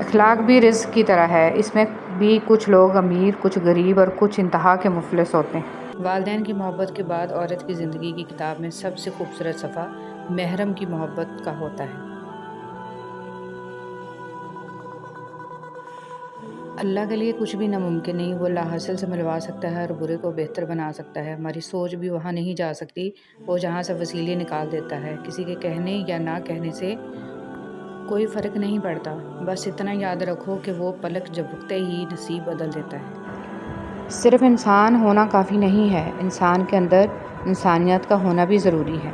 اخلاق بھی رزق کی طرح ہے، اس میں بھی کچھ لوگ امیر، کچھ غریب اور کچھ انتہا کے مفلس ہوتے ہیں۔ والدین کی محبت کے بعد عورت کی زندگی کی کتاب میں سب سے خوبصورت صفحہ محرم کی محبت کا ہوتا ہے۔ اللہ کے لیے کچھ بھی ناممکن نہیں، وہ لا حاصل سے ملوا سکتا ہے اور برے کو بہتر بنا سکتا ہے۔ ہماری سوچ بھی وہاں نہیں جا سکتی، وہ جہاں سے وسیلے نکال دیتا ہے۔ کسی کے کہنے یا نہ کہنے سے کوئی فرق نہیں پڑتا، بس اتنا یاد رکھو کہ وہ پلک جھپکتے ہی نصیب بدل دیتا ہے۔ صرف انسان ہونا کافی نہیں ہے، انسان کے اندر انسانیت کا ہونا بھی ضروری ہے۔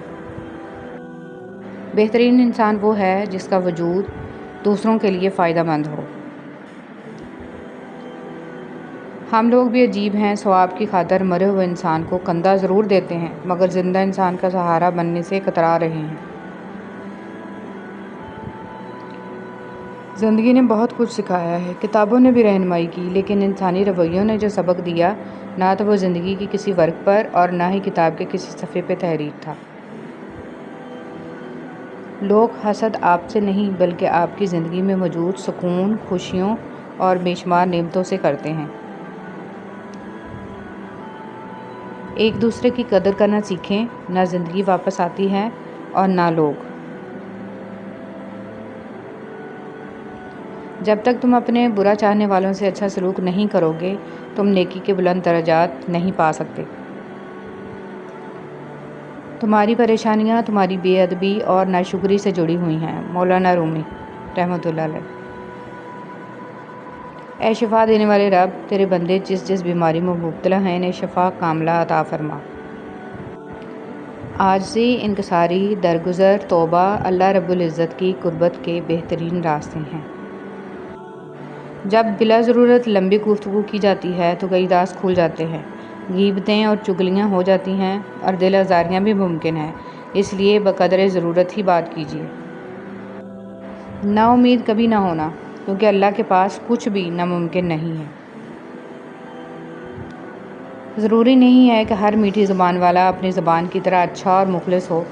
بہترین انسان وہ ہے جس کا وجود دوسروں کے لیے فائدہ مند ہو۔ ہم لوگ بھی عجیب ہیں، ثواب کی خاطر مرے ہوئے انسان کو کندھا ضرور دیتے ہیں، مگر زندہ انسان کا سہارا بننے سے کترا رہے ہیں۔ زندگی نے بہت کچھ سکھایا ہے، کتابوں نے بھی رہنمائی کی، لیکن انسانی رویوں نے جو سبق دیا، نہ تو وہ زندگی کی کسی ورق پر اور نہ ہی کتاب کے کسی صفحے پہ تحریر تھا۔ لوگ حسد آپ سے نہیں بلکہ آپ کی زندگی میں موجود سکون، خوشیوں اور بے شمار نعمتوں سے کرتے ہیں۔ ایک دوسرے کی قدر کرنا سیکھیں، نہ زندگی واپس آتی ہے اور نہ لوگ۔ جب تک تم اپنے برا چاہنے والوں سے اچھا سلوک نہیں کرو گے، تم نیکی کے بلند درجات نہیں پا سکتے۔ تمہاری پریشانیاں تمہاری بے ادبی اور ناشکری سے جڑی ہوئی ہیں۔ مولانا رومی رحمۃ اللہ علیہ۔ اے شفا دینے والے رب، تیرے بندے جس جس بیماری میں مبتلا ہیں انہیں شفا کاملہ عطا فرما۔ عاجزی، انکساری، درگزر، توبہ اللہ رب العزت کی قربت کے بہترین راستے ہیں۔ جب بلا ضرورت لمبی گفتگو کی جاتی ہے تو کئی راز کھل جاتے ہیں، غیبتیں اور چگلیاں ہو جاتی ہیں اور دل آزاریاں بھی ممکن ہیں، اس لیے بقدر ضرورت ہی بات کیجیے۔ نا امید کبھی نہ ہونا، کیونکہ اللہ کے پاس کچھ بھی ناممکن نہیں ہے۔ ضروری نہیں ہے کہ ہر میٹھی زبان والا اپنی زبان کی طرح اچھا اور مخلص ہو،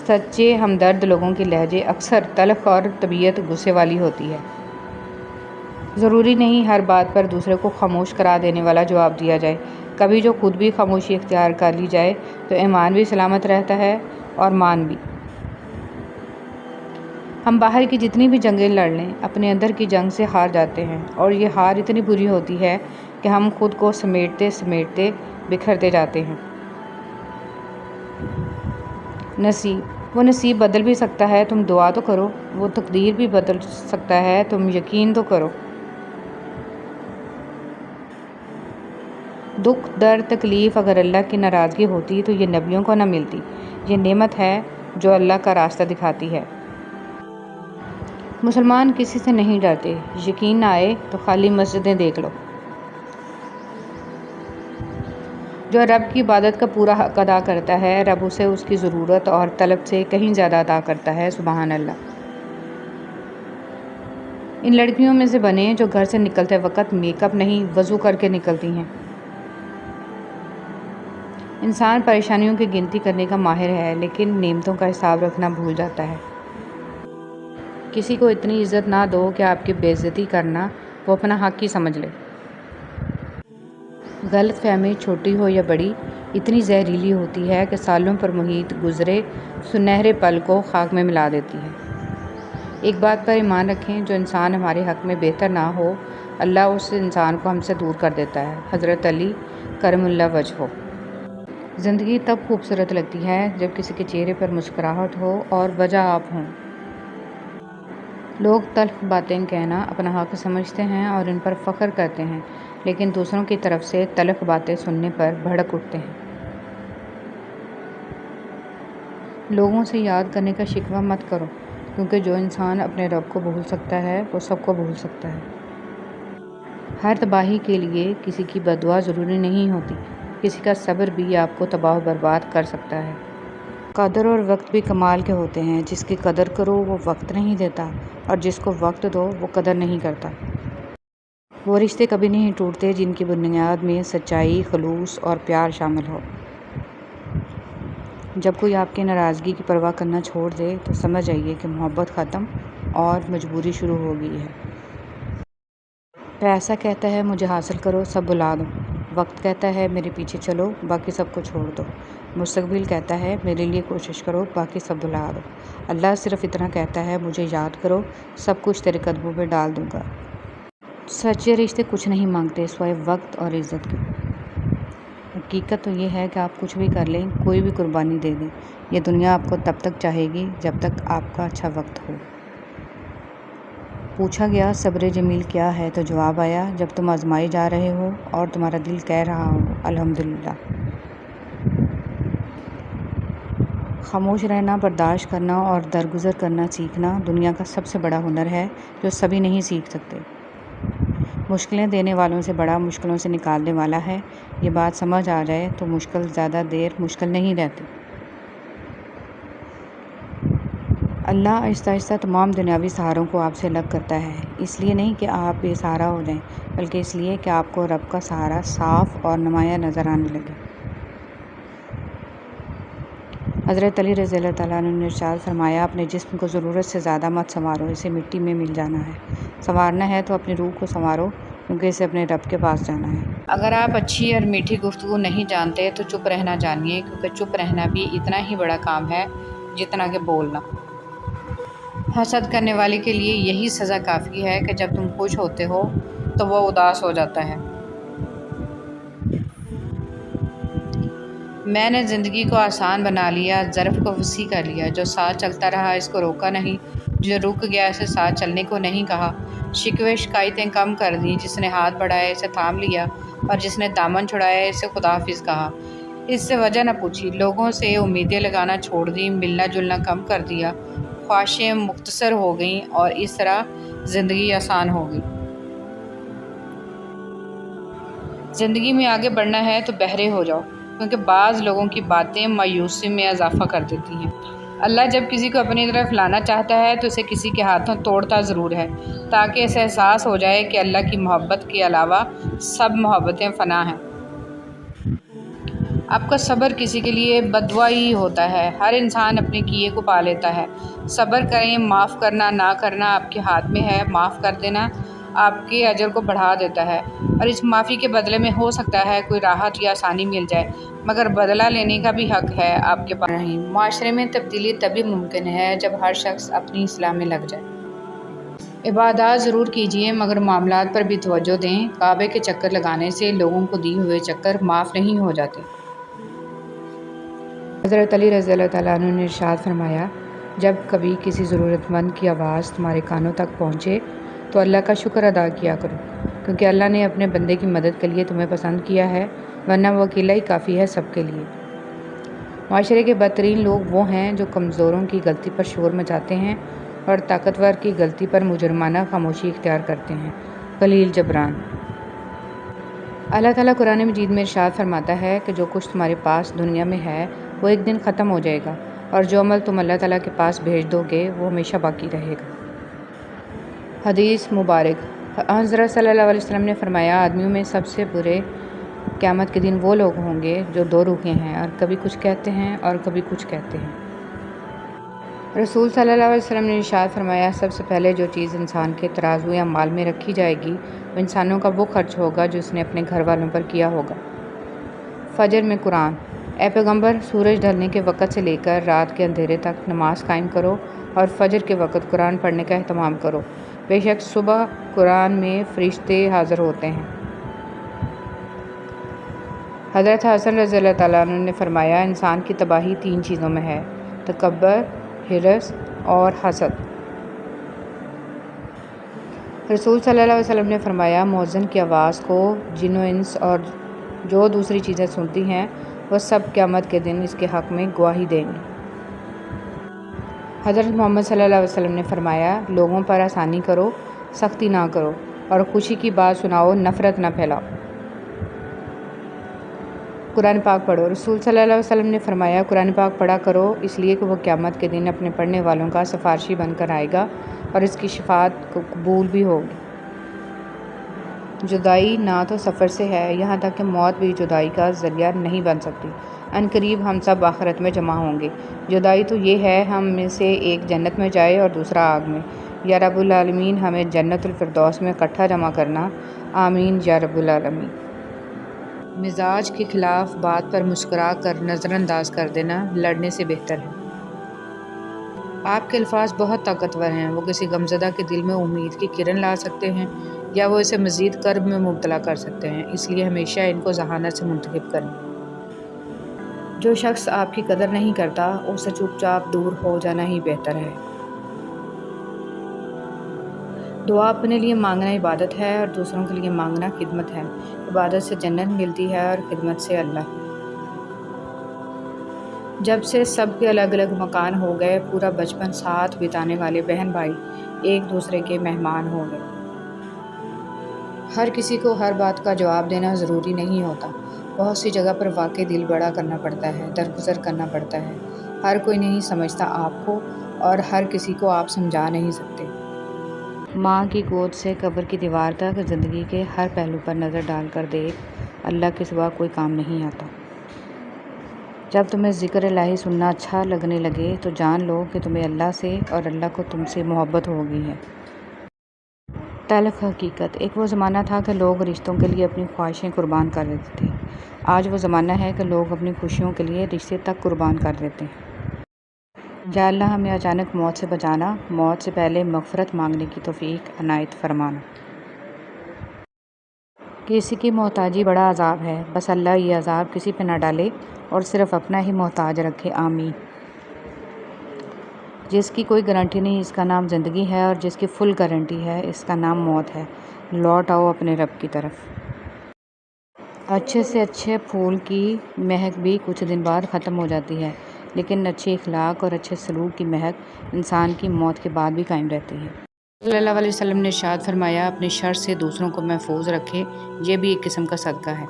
سچے ہمدرد لوگوں کے لہجے اکثر تلخ اور طبیعت غصے والی ہوتی ہے۔ ضروری نہیں ہر بات پر دوسرے کو خاموش کرا دینے والا جواب دیا جائے، کبھی جو خود بھی خاموشی اختیار کر لی جائے تو ایمان بھی سلامت رہتا ہے اور مان بھی۔ ہم باہر کی جتنی بھی جنگیں لڑ لیں، اپنے اندر کی جنگ سے ہار جاتے ہیں، اور یہ ہار اتنی بری ہوتی ہے کہ ہم خود کو سمیٹتے سمیٹتے بکھرتے جاتے ہیں۔ وہ نصیب بدل بھی سکتا ہے، تم دعا تو کرو۔ وہ تقدیر بھی بدل سکتا ہے، تم یقین تو کرو۔ دکھ، درد، تکلیف اگر اللہ کی ناراضگی ہوتی تو یہ نبیوں کو نہ ملتی۔ یہ نعمت ہے جو اللہ کا راستہ دکھاتی ہے۔ مسلمان کسی سے نہیں ڈرتے، یقین نہ آئے تو خالی مسجدیں دیکھ لو۔ جو رب کی عبادت کا پورا حق ادا کرتا ہے، رب اسے اس کی ضرورت اور طلب سے کہیں زیادہ عطا کرتا ہے، سبحان اللہ۔ ان لڑکیوں میں سے بنیں جو گھر سے نکلتے وقت میک اپ نہیں، وضو کر کے نکلتی ہیں۔ انسان پریشانیوں کی گنتی کرنے کا ماہر ہے، لیکن نعمتوں کا حساب رکھنا بھول جاتا ہے۔ کسی کو اتنی عزت نہ دو کہ آپ کی بے عزتی کرنا وہ اپنا حق ہی سمجھ لے۔ غلط فہمی چھوٹی ہو یا بڑی اتنی زہریلی ہوتی ہے کہ سالوں پر محیط گزرے سنہرے پل کو خاک میں ملا دیتی ہے۔ ایک بات پر ایمان رکھیں، جو انسان ہمارے حق میں بہتر نہ ہو، اللہ اس انسان کو ہم سے دور کر دیتا ہے۔ حضرت علی کرم اللہ وجہہ۔ زندگی تب خوبصورت لگتی ہے جب کسی کے چہرے پر مسکراہٹ ہو اور وجہ آپ ہوں۔ لوگ تلخ باتیں کہنا اپنا حق سمجھتے ہیں اور ان پر فخر کرتے ہیں، لیکن دوسروں کی طرف سے تلخ باتیں سننے پر بھڑک اٹھتے ہیں۔ لوگوں سے یاد کرنے کا شکوہ مت کرو، کیونکہ جو انسان اپنے رب کو بھول سکتا ہے وہ سب کو بھول سکتا ہے۔ ہر تباہی کے لیے کسی کی بددعا ضروری نہیں ہوتی، کسی کا صبر بھی آپ کو تباہ و برباد کر سکتا ہے۔ قدر اور وقت بھی کمال کے ہوتے ہیں، جس کی قدر کرو وہ وقت نہیں دیتا، اور جس کو وقت دو وہ قدر نہیں کرتا۔ وہ رشتے کبھی نہیں ٹوٹتے جن کی بنیاد میں سچائی، خلوص اور پیار شامل ہو۔ جب کوئی آپ کی ناراضگی کی پرواہ کرنا چھوڑ دے تو سمجھ جائیے کہ محبت ختم اور مجبوری شروع ہو گئی ہے۔ پیسہ کہتا ہے مجھے حاصل کرو، سب بھلا دو۔ وقت کہتا ہے میرے پیچھے چلو، باقی سب کو چھوڑ دو۔ مستقبل کہتا ہے میرے لیے کوشش کرو، باقی سب بھلا دو۔ اللہ صرف اتنا کہتا ہے مجھے یاد کرو، سب کچھ تیرے قدموں پہ ڈال دوں گا۔ سچے رشتے کچھ نہیں مانگتے سوائے وقت اور عزت کی۔ حقیقت تو یہ ہے کہ آپ کچھ بھی کر لیں، کوئی بھی قربانی دے دیں، یہ دنیا آپ کو تب تک چاہے گی جب تک آپ کا اچھا وقت ہو۔ پوچھا گیا صبر جمیل کیا ہے تو جواب آیا جب تم آزمائے جا رہے ہو اور تمہارا دل کہہ رہا ہو الحمدللہ۔ خاموش رہنا، برداشت کرنا اور درگزر کرنا سیکھنا دنیا کا سب سے بڑا ہنر ہے جو سبھی نہیں سیکھ سکتے۔ مشکلیں دینے والوں سے بڑا مشکلوں سے نکالنے والا ہے۔ یہ بات سمجھ آ جائے تو مشکل زیادہ دیر مشکل نہیں رہتی۔ اللہ آہستہ آہستہ تمام دنیاوی سہاروں کو آپ سے الگ کرتا ہے، اس لیے نہیں کہ آپ بے سہارا ہو جائیں، بلکہ اس لیے کہ آپ کو رب کا سہارا صاف اور نمایاں نظر آنے لگے۔ حضرت علی رضی اللہ تعالیٰ عنہ نے ارشاد فرمایا اپنے جسم کو ضرورت سے زیادہ مت سنوارو، اسے مٹی میں مل جانا ہے۔ سنوارنا ہے تو اپنی روح کو سنوارو، کیونکہ اسے اپنے رب کے پاس جانا ہے۔ اگر آپ اچھی اور میٹھی گفتگو نہیں جانتے تو چپ رہنا جانیے، کیونکہ چپ رہنا بھی اتنا ہی بڑا کام ہے جتنا کہ بولنا۔ حسد کرنے والے کے لیے یہی سزا کافی ہے کہ جب تم خوش ہوتے ہو تو وہ اداس ہو جاتا ہے۔ میں نے زندگی کو آسان بنا لیا، ظرف کو وسیع کر لیا۔ جو ساتھ چلتا رہا اس کو روکا نہیں، جو رک گیا اسے ساتھ چلنے کو نہیں کہا۔ شکوے شکایتیں کم کر دیں، جس نے ہاتھ بڑھایا اسے تھام لیا، اور جس نے دامن چھڑایا اسے خدا حافظ کہا۔ اس سے وجہ نہ پوچھی، لوگوں سے امیدیں لگانا چھوڑ دیں، ملنا جلنا کم کر دیا، خواہشیں مختصر ہو گئیں، اور اس طرح زندگی آسان ہو گئی۔ زندگی میں آگے بڑھنا ہے تو بہرے ہو جاؤ، کیونکہ بعض لوگوں کی باتیں مایوسی میں اضافہ کر دیتی ہیں۔ اللہ جب کسی کو اپنی طرف لانا چاہتا ہے تو اسے کسی کے ہاتھوں توڑتا ضرور ہے، تاکہ اسے احساس ہو جائے کہ اللہ کی محبت کے علاوہ سب محبتیں فنا ہیں۔ آپ کا صبر کسی کے لیے بددعا ہی ہوتا ہے۔ ہر انسان اپنے کیے کو پا لیتا ہے۔ صبر کریں، معاف کرنا نہ کرنا آپ کے ہاتھ میں ہے۔ معاف کر دینا آپ کے اجر کو بڑھا دیتا ہے، اور اس معافی کے بدلے میں ہو سکتا ہے کوئی راحت یا آسانی مل جائے، مگر بدلہ لینے کا بھی حق ہے آپ کے پاس نہیں۔ معاشرے میں تبدیلی تبھی ممکن ہے جب ہر شخص اپنی اصلاح میں لگ جائے۔ عبادات ضرور کیجیے مگر معاملات پر بھی توجہ دیں۔ کعبے کے چکر لگانے سے لوگوں کو دیے ہوئے چکر معاف نہیں ہو جاتے۔ حضرت علی رضی اللہ تعالیٰ عنہ نے ارشاد فرمایا جب کبھی کسی ضرورت مند کی آواز تمہارے کانوں تک پہنچے تو اللہ کا شکر ادا کیا کرو، کیونکہ اللہ نے اپنے بندے کی مدد کے لیے تمہیں پسند کیا ہے، ورنہ وہ اکیلا ہی کافی ہے سب کے لیے۔ معاشرے کے بدترین لوگ وہ ہیں جو کمزوروں کی غلطی پر شور مچاتے ہیں اور طاقتور کی غلطی پر مجرمانہ خاموشی اختیار کرتے ہیں۔ خلیل جبران۔ اللہ تعالیٰ قرآن مجید میں ارشاد فرماتا ہے کہ جو کچھ تمہارے پاس دنیا میں ہے وہ ایک دن ختم ہو جائے گا، اور جو عمل تم اللہ تعالیٰ کے پاس بھیج دو گے وہ ہمیشہ باقی رہے گا۔ حدیث مبارک۔ حضرت صلی اللہ علیہ وسلم نے فرمایا آدمیوں میں سب سے برے قیامت کے دن وہ لوگ ہوں گے جو دو روحیں ہیں، اور کبھی کچھ کہتے ہیں اور کبھی کچھ کہتے ہیں۔ رسول صلی اللہ علیہ وسلم نے ارشاد فرمایا سب سے پہلے جو چیز انسان کے ترازو یا مال میں رکھی جائے گی وہ انسانوں کا وہ خرچ ہوگا جو اس نے اپنے گھر والوں پر کیا ہوگا۔ فجر میں قرآن۔ اے پیغمبر، سورج ڈھلنے کے وقت سے لے کر رات کے اندھیرے تک نماز قائم کرو، اور فجر کے وقت قرآن پڑھنے کا اہتمام کرو، بے شک صبح قرآن میں فرشتے حاضر ہوتے ہیں۔ حضرت حسن رضی اللہ تعالیٰ عنہ نے فرمایا انسان کی تباہی تین چیزوں میں ہے: تکبر، حرص اور حسد۔ رسول صلی اللہ علیہ وسلم نے فرمایا مؤذن کی آواز کو جن و انس اور جو دوسری چیزیں سنتی ہیں وہ سب قیامت کے دن اس کے حق میں گواہی دیں گے۔ حضرت محمد صلی اللہ علیہ وسلم نے فرمایا لوگوں پر آسانی کرو، سختی نہ کرو، اور خوشی کی بات سناؤ، نفرت نہ پھیلاؤ۔ قرآن پاک پڑھو۔ رسول صلی اللہ علیہ وسلم نے فرمایا قرآن پاک پڑھا کرو، اس لیے کہ وہ قیامت کے دن اپنے پڑھنے والوں کا سفارشی بن کر آئے گا اور اس کی شفاعت کو قبول بھی ہوگی۔ جدائی نہ تو سفر سے ہے، یہاں تک کہ موت بھی جدائی کا ذریعہ نہیں بن سکتی۔ ان قریب ہم سب آخرت میں جمع ہوں گے۔ جدائی تو یہ ہے ہم میں سے ایک جنت میں جائے اور دوسرا آگ میں۔ یا رب العالمین ہمیں جنت الفردوس میں اکٹھا جمع کرنا، آمین یا رب العالمین۔ مزاج کے خلاف بات پر مسکرا کر نظر انداز کر دینا لڑنے سے بہتر ہے۔ آپ کے الفاظ بہت طاقتور ہیں، وہ کسی غمزدہ کے دل میں امید کی کرن لا سکتے ہیں یا وہ اسے مزید کرب میں مبتلا کر سکتے ہیں، اس لیے ہمیشہ ان کو ذہانت سے منتخب کریں۔ جو شخص آپ کی قدر نہیں کرتا اس سے چپ چاپ دور ہو جانا ہی بہتر ہے۔ دعا اپنے لیے مانگنا عبادت ہے اور دوسروں کے لیے مانگنا خدمت ہے۔ عبادت سے جنت ملتی ہے اور خدمت سے اللہ۔ جب سے سب کے الگ الگ مکان ہو گئے، پورا بچپن ساتھ بتانے والے بہن بھائی ایک دوسرے کے مہمان ہو گئے۔ ہر کسی کو ہر بات کا جواب دینا ضروری نہیں ہوتا، بہت سی جگہ پر واقعی دل بڑا کرنا پڑتا ہے، درگزر کرنا پڑتا ہے۔ ہر کوئی نہیں سمجھتا آپ کو اور ہر کسی کو آپ سمجھا نہیں سکتے۔ ماں کی گود سے قبر کی دیوار تک زندگی کے ہر پہلو پر نظر ڈال کر دیکھ، اللہ کے سوا کوئی کام نہیں آتا۔ جب تمہیں ذکر الہی سننا اچھا لگنے لگے تو جان لو کہ تمہیں اللہ سے اور اللہ کو تم سے محبت ہو گئی ہے۔ تلخ حقیقت، ایک وہ زمانہ تھا کہ لوگ رشتوں کے لیے اپنی خواہشیں قربان کر دیتے تھے، آج وہ زمانہ ہے کہ لوگ اپنی خوشیوں کے لیے رشتے تک قربان کر دیتے ہیں۔ یا اللہ ہمیں اچانک موت سے بچانا، موت سے پہلے مغفرت مانگنے کی توفیق عنایت فرمانا۔ کسی کی محتاجی بڑا عذاب ہے، بس اللہ یہ عذاب کسی پہ نہ ڈالے اور صرف اپنا ہی محتاج رکھے، آمین۔ جس کی کوئی گارنٹی نہیں اس کا نام زندگی ہے، اور جس کی فل گارنٹی ہے اس کا نام موت ہے۔ لوٹ آؤ اپنے رب کی طرف۔ اچھے سے اچھے پھول کی مہک بھی کچھ دن بعد ختم ہو جاتی ہے، لیکن اچھے اخلاق اور اچھے سلوک کی مہک انسان کی موت کے بعد بھی قائم رہتی ہے۔ صلی اللہ علیہ وسلم نے ارشاد فرمایا، اپنی شر سے دوسروں کو محفوظ رکھے، یہ بھی ایک قسم کا صدقہ ہے۔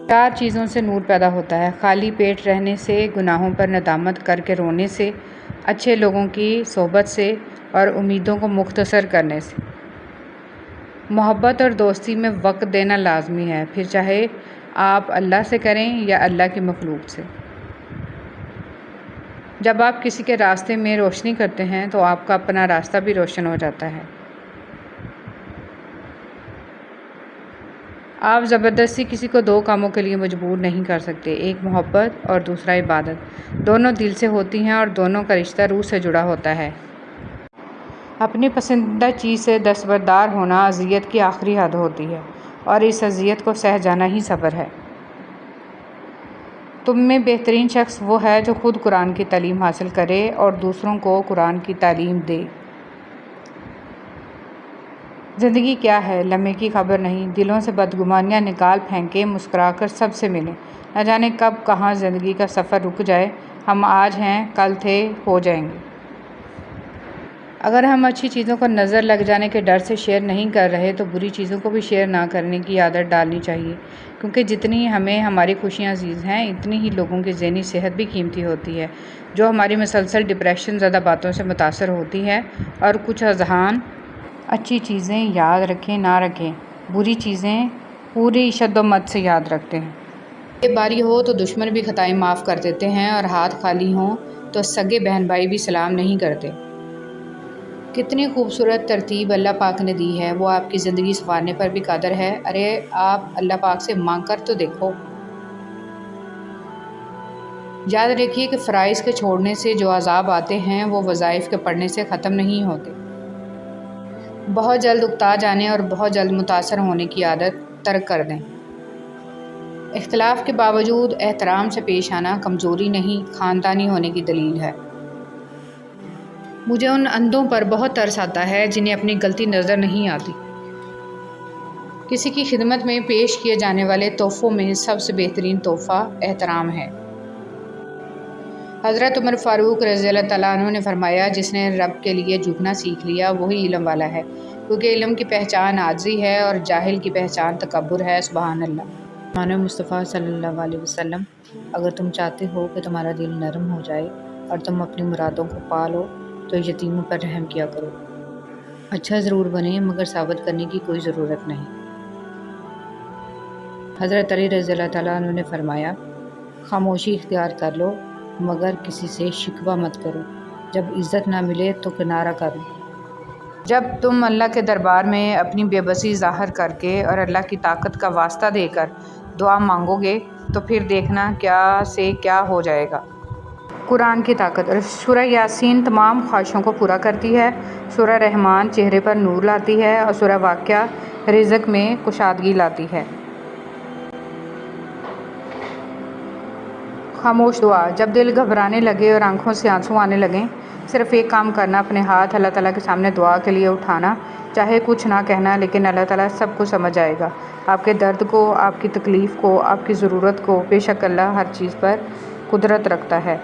4 چیزوں سے نور پیدا ہوتا ہے: خالی پیٹ رہنے سے، گناہوں پر ندامت کر کے رونے سے، اچھے لوگوں کی صحبت سے اور امیدوں کو مختصر کرنے سے۔ محبت اور دوستی میں وقت دینا لازمی ہے، پھر چاہے آپ اللہ سے کریں یا اللہ کی مخلوق سے۔ جب آپ کسی کے راستے میں روشنی کرتے ہیں تو آپ کا اپنا راستہ بھی روشن ہو جاتا ہے۔ آپ زبردستی کسی کو 2 کاموں کے لیے مجبور نہیں کر سکتے، ایک محبت اور دوسرا عبادت، دونوں دل سے ہوتی ہیں اور دونوں کا رشتہ روح سے جڑا ہوتا ہے۔ اپنی پسندیدہ چیز سے دستبردار ہونا اذیت کی آخری حد ہوتی ہے، اور اس اذیت کو سہ جانا ہی صبر ہے۔ تم میں بہترین شخص وہ ہے جو خود قرآن کی تعلیم حاصل کرے اور دوسروں کو قرآن کی تعلیم دے۔ زندگی کیا ہے؟ لمحے کی خبر نہیں، دلوں سے بدگمانیاں نکال پھینکے، مسکرا کر سب سے ملیں، نہ جانے کب کہاں زندگی کا سفر رک جائے، ہم آج ہیں کل تھے ہو جائیں گے۔ اگر ہم اچھی چیزوں کو نظر لگ جانے کے ڈر سے شیئر نہیں کر رہے تو بری چیزوں کو بھی شیئر نہ کرنے کی عادت ڈالنی چاہیے، کیونکہ جتنی ہمیں ہماری خوشیاں عزیز ہیں اتنی ہی لوگوں کی ذہنی صحت بھی قیمتی ہوتی ہے، جو ہماری مسلسل ڈپریشن زدہ باتوں سے متاثر ہوتی ہے۔ اور کچھ اذہان اچھی چیزیں یاد رکھیں نہ رکھیں، بری چیزیں پوری شد و مت سے یاد رکھتے ہیں۔ یہ باری ہو تو دشمن بھی خطائیں معاف کر دیتے ہیں، اور ہاتھ خالی ہوں تو سگے بہن بھائی بھی سلام نہیں کرتے۔ کتنی خوبصورت ترتیب اللہ پاک نے دی ہے، وہ آپ کی زندگی سنوارنے پر بھی قادر ہے۔ ارے آپ اللہ پاک سے مانگ کر تو دیکھو۔ یاد رکھیے کہ فرائض کے چھوڑنے سے جو عذاب آتے ہیں وہ وظائف کے پڑھنے سے ختم نہیں ہوتے۔ بہت جلد اکتا جانے اور بہت جلد متاثر ہونے کی عادت ترک کر دیں۔ اختلاف کے باوجود احترام سے پیش آنا کمزوری نہیں، خاندانی ہونے کی دلیل ہے۔ مجھے ان اندھوں پر بہت ترس آتا ہے جنہیں اپنی غلطی نظر نہیں آتی۔ کسی کی خدمت میں پیش کیے جانے والے تحفوں میں سب سے بہترین تحفہ احترام ہے۔ حضرت عمر فاروق رضی اللہ تعالیٰ عنہ نے فرمایا، جس نے رب کے لیے جھکنا سیکھ لیا وہی علم والا ہے، کیونکہ علم کی پہچان عاجزی ہے اور جاہل کی پہچان تکبر ہے۔ سبحان اللہ۔ مانو مصطفیٰ صلی اللہ علیہ وسلم، اگر تم چاہتے ہو کہ تمہارا دل نرم ہو جائے اور تم اپنی مرادوں کو پا لو تو یتیموں پر رحم کیا کرو۔ اچھا ضرور بنے مگر ثابت کرنے کی کوئی ضرورت نہیں۔ حضرت علی رضی اللہ تعالیٰ عنہ نے فرمایا، خاموشی اختیار کر لو مگر کسی سے شکوہ مت کرو۔ جب عزت نہ ملے تو کنارہ کرو۔ جب تم اللہ کے دربار میں اپنی بے بسی ظاہر کر کے اور اللہ کی طاقت کا واسطہ دے کر دعا مانگو گے تو پھر دیکھنا کیا سے کیا ہو جائے گا۔ قرآن کی طاقت اور سورہ یاسین تمام خواہشوں کو پورا کرتی ہے، سورہ رحمان چہرے پر نور لاتی ہے اور سورہ واقعہ رزق میں کشادگی لاتی ہے۔ خاموش دعا۔ جب دل گھبرانے لگے اور آنکھوں سے آنسو آنے لگیں، صرف ایک کام کرنا، اپنے ہاتھ اللہ تعالیٰ کے سامنے دعا کے لیے اٹھانا، چاہے کچھ نہ کہنا، لیکن اللہ تعالیٰ سب کو سمجھ جائے گا، آپ کے درد کو، آپ کی تکلیف کو، آپ کی ضرورت کو۔ بے شک اللہ ہر چیز پر قدرت رکھتا ہے۔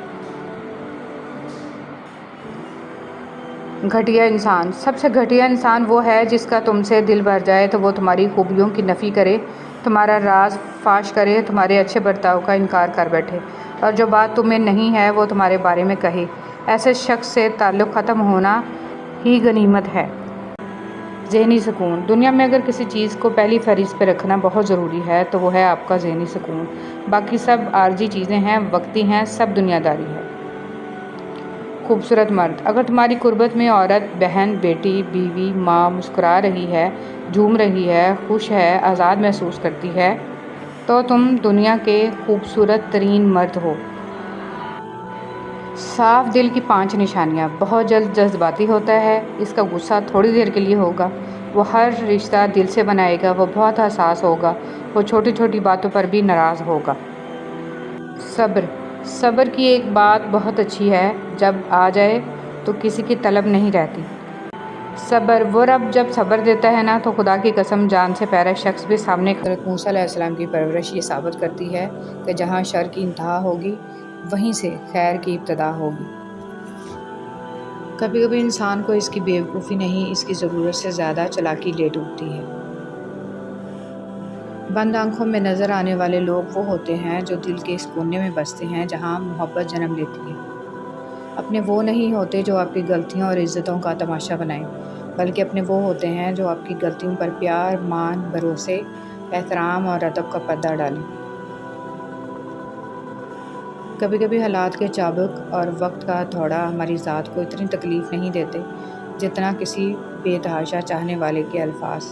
گھٹیا انسان۔ سب سے گھٹیا انسان وہ ہے جس کا تم سے دل بھر جائے تو وہ تمہاری خوبیوں کی نفی کرے، تمہارا راز فاش کرے، تمہارے اچھے برتاؤ کا انکار کر بیٹھے، اور جو بات تمہیں نہیں ہے وہ تمہارے بارے میں کہے۔ ایسے شخص سے تعلق ختم ہونا ہی غنیمت ہے۔ ذہنی سکون۔ دنیا میں اگر کسی چیز کو پہلی فہرست پہ رکھنا بہت ضروری ہے تو وہ ہے آپ کا ذہنی سکون۔ باقی سب عارضی چیزیں ہیں، وقتی ہیں، سب دنیا داری ہے۔ خوبصورت مرد۔ اگر تمہاری قربت میں عورت، بہن، بیٹی، بیوی، ماں مسکرا رہی ہے، جھوم رہی ہے، خوش ہے، آزاد محسوس کرتی ہے تو تم دنیا کے خوبصورت ترین مرد ہو۔ صاف دل کی 5 نشانیاں۔ بہت جلد جذباتی ہوتا ہے، اس کا غصہ تھوڑی دیر کے لیے ہوگا، وہ ہر رشتہ دل سے بنائے گا، وہ بہت حساس ہوگا، وہ چھوٹی چھوٹی باتوں پر بھی ناراض ہوگا۔ صبر۔ صبر کی ایک بات بہت اچھی ہے، جب آ جائے تو کسی کی طلب نہیں رہتی۔ صبر۔ وہ رب جب صبر دیتا ہے نا تو خدا کی قسم جان سے پیارا شخص بھی سامنے کھڑا۔ حضرت موسیٰ علیہ السلام کی پرورش یہ ثابت کرتی ہے کہ جہاں شر کی انتہا ہوگی وہیں سے خیر کی ابتدا ہوگی۔ کبھی کبھی انسان کو اس کی بے وقوفی نہیں، اس کی ضرورت سے زیادہ چالاکی لے ڈوبتی ہے۔ بند آنکھوں میں نظر آنے والے لوگ وہ ہوتے ہیں جو دل کے اس کونے میں بستے ہیں جہاں محبت جنم لیتی ہے۔ اپنے وہ نہیں ہوتے جو آپ کی غلطیوں اور عزتوں کا تماشا بنائیں، بلکہ اپنے وہ ہوتے ہیں جو آپ کی غلطیوں پر پیار، مان، بھروسے، احترام اور ادب کا پردہ ڈالیں۔ کبھی کبھی حالات کے چابک اور وقت کا تھوڑا ہماری ذات کو اتنی تکلیف نہیں دیتے جتنا کسی بے تحاشا چاہنے والے کے الفاظ۔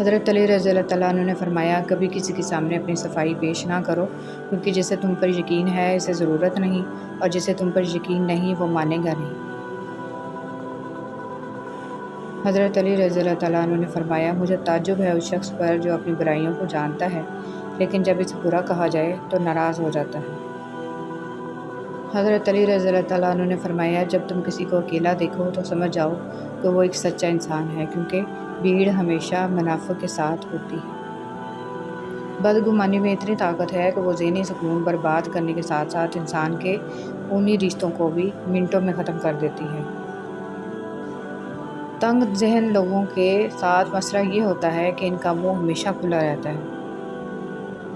حضرت علی رضی اللہ تعالیٰ عنہ نے فرمایا، کبھی کسی کے سامنے اپنی صفائی پیش نہ کرو، کیونکہ جسے تم پر یقین ہے اسے ضرورت نہیں، اور جسے تم پر یقین نہیں وہ مانے گا نہیں۔ حضرت علی رضی اللہ تعالیٰ عنہ نے فرمایا، مجھے تعجب ہے اس شخص پر جو اپنی برائیوں کو جانتا ہے لیکن جب اسے برا کہا جائے تو ناراض ہو جاتا ہے۔ حضرت علی رضی اللہ تعالیٰ عنہ نے فرمایا، جب تم کسی کو اکیلا دیکھو تو سمجھ جاؤ کہ وہ ایک سچا انسان ہے، کیونکہ بھیڑ ہمیشہ منافع کے ساتھ ہوتی ہے۔ بدگمانی میں اتنی طاقت ہے کہ وہ ذہنی سکون برباد کرنے کے ساتھ ساتھ انسان کے خونی رشتوں کو بھی منٹوں میں ختم کر دیتی ہے۔ تنگ ذہن لوگوں کے ساتھ مسئلہ یہ ہوتا ہے کہ ان کا منہ ہمیشہ کھلا رہتا ہے۔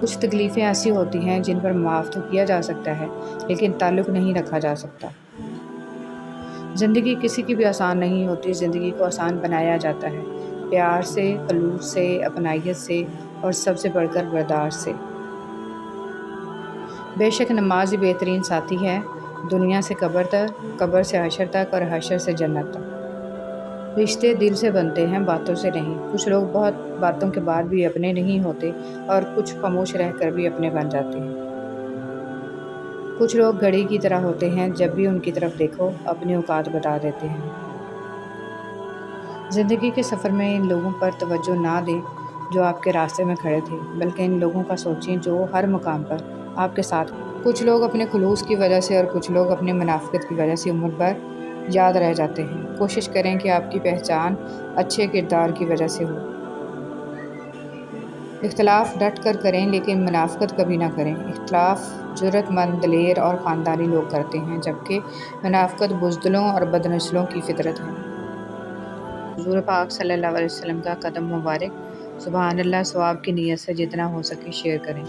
کچھ تکلیفیں ایسی ہوتی ہیں جن پر معاف تو کیا جا سکتا ہے لیکن تعلق نہیں رکھا جا سکتا۔ زندگی کسی کی بھی آسان نہیں ہوتی، زندگی کو آسان بنایا جاتا ہے پیار سے، خلوص سے، اپنائیت سے، اور سب سے بڑھ کر برداشت سے۔ بے شک نماز ہی بہترین ساتھی ہے، دنیا سے قبر تک، قبر سے حشر تک، اور حشر سے جنت تک۔ رشتے دل سے بنتے ہیں، باتوں سے نہیں۔ کچھ لوگ بہت باتوں کے بعد بھی اپنے نہیں ہوتے اور کچھ خاموش رہ کر بھی اپنے بن جاتے ہیں۔ کچھ لوگ گھڑی کی طرح ہوتے ہیں، جب بھی ان کی طرف دیکھو اپنی اوقات بتا دیتے ہیں۔ زندگی کے سفر میں ان لوگوں پر توجہ نہ دیں جو آپ کے راستے میں کھڑے تھے، بلکہ ان لوگوں کا سوچیں جو ہر مقام پر آپ کے ساتھ۔ کچھ لوگ اپنے خلوص کی وجہ سے اور کچھ لوگ اپنی منافقت کی وجہ سے عمر بھر یاد رہ جاتے ہیں۔ کوشش کریں کہ آپ کی پہچان اچھے کردار کی وجہ سے ہو۔ اختلاف ڈٹ کر کریں لیکن منافقت کبھی نہ کریں۔ اختلاف جرأت مند، دلیر اور خاندانی لوگ کرتے ہیں، جبکہ منافقت بزدلوں اور بدنسلوں کی فطرت ہے۔ حضور پاک صلی اللہ علیہ وسلم کا قدم مبارک۔ سبحان اللہ۔ ثواب کی نیت سے جتنا ہو سکے شیئر کریں۔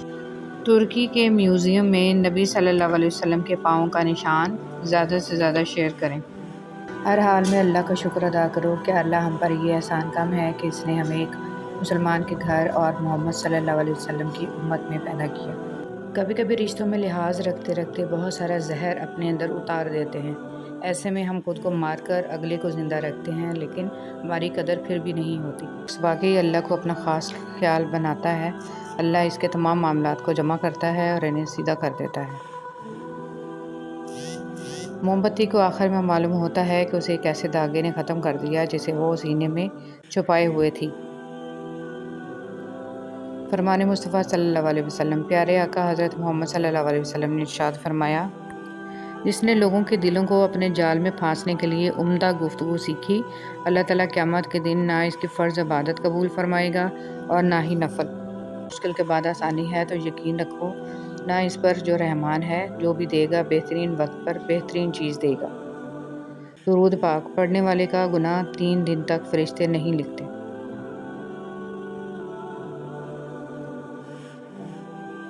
ترکی کے میوزیم میں نبی صلی اللہ علیہ وسلم کے پاؤں کا نشان، زیادہ سے زیادہ شیئر کریں۔ ہر حال میں اللہ کا شکر ادا کرو کہ اللہ ہم پر یہ احسان کم ہے کہ اس نے ہمیں ایک مسلمان کے گھر اور محمد صلی اللہ علیہ وسلم کی امت میں پیدا کیا۔ کبھی کبھی رشتوں میں لحاظ رکھتے رکھتے بہت سارا زہر اپنے اندر اتار دیتے ہیں۔ ایسے میں ہم خود کو مار کر اگلے کو زندہ رکھتے ہیں، لیکن ہماری قدر پھر بھی نہیں ہوتی۔ واقعی اللہ کو اپنا خاص خیال بناتا ہے۔ اللہ اس کے تمام معاملات کو جمع کرتا ہے اور انہیں سیدھا کر دیتا ہے۔ موم بتی کو آخر میں معلوم ہوتا ہے کہ اسے ایک ایسے دھاگے نے ختم کر دیا جسے وہ سینے میں چھپائے ہوئے تھی۔ فرمان مصطفیٰ صلی اللہ علیہ وسلم، پیارے آقا حضرت محمد صلی اللہ علیہ وسلم نے ارشاد فرمایا، جس نے لوگوں کے دلوں کو اپنے جال میں پھانسنے کے لیے عمدہ گفتگو سیکھی، اللہ تعالیٰ قیامت کے دن نہ اس کی فرض عبادت قبول فرمائے گا اور نہ ہی نفل۔ مشکل کے بعد آسانی ہے تو یقین رکھو نہ اس پر جو رحمان ہے، جو بھی دے گا بہترین وقت پر بہترین چیز دے گا۔ درود پاک پڑھنے والے کا گناہ 3 دن تک فرشتے نہیں لکھتے۔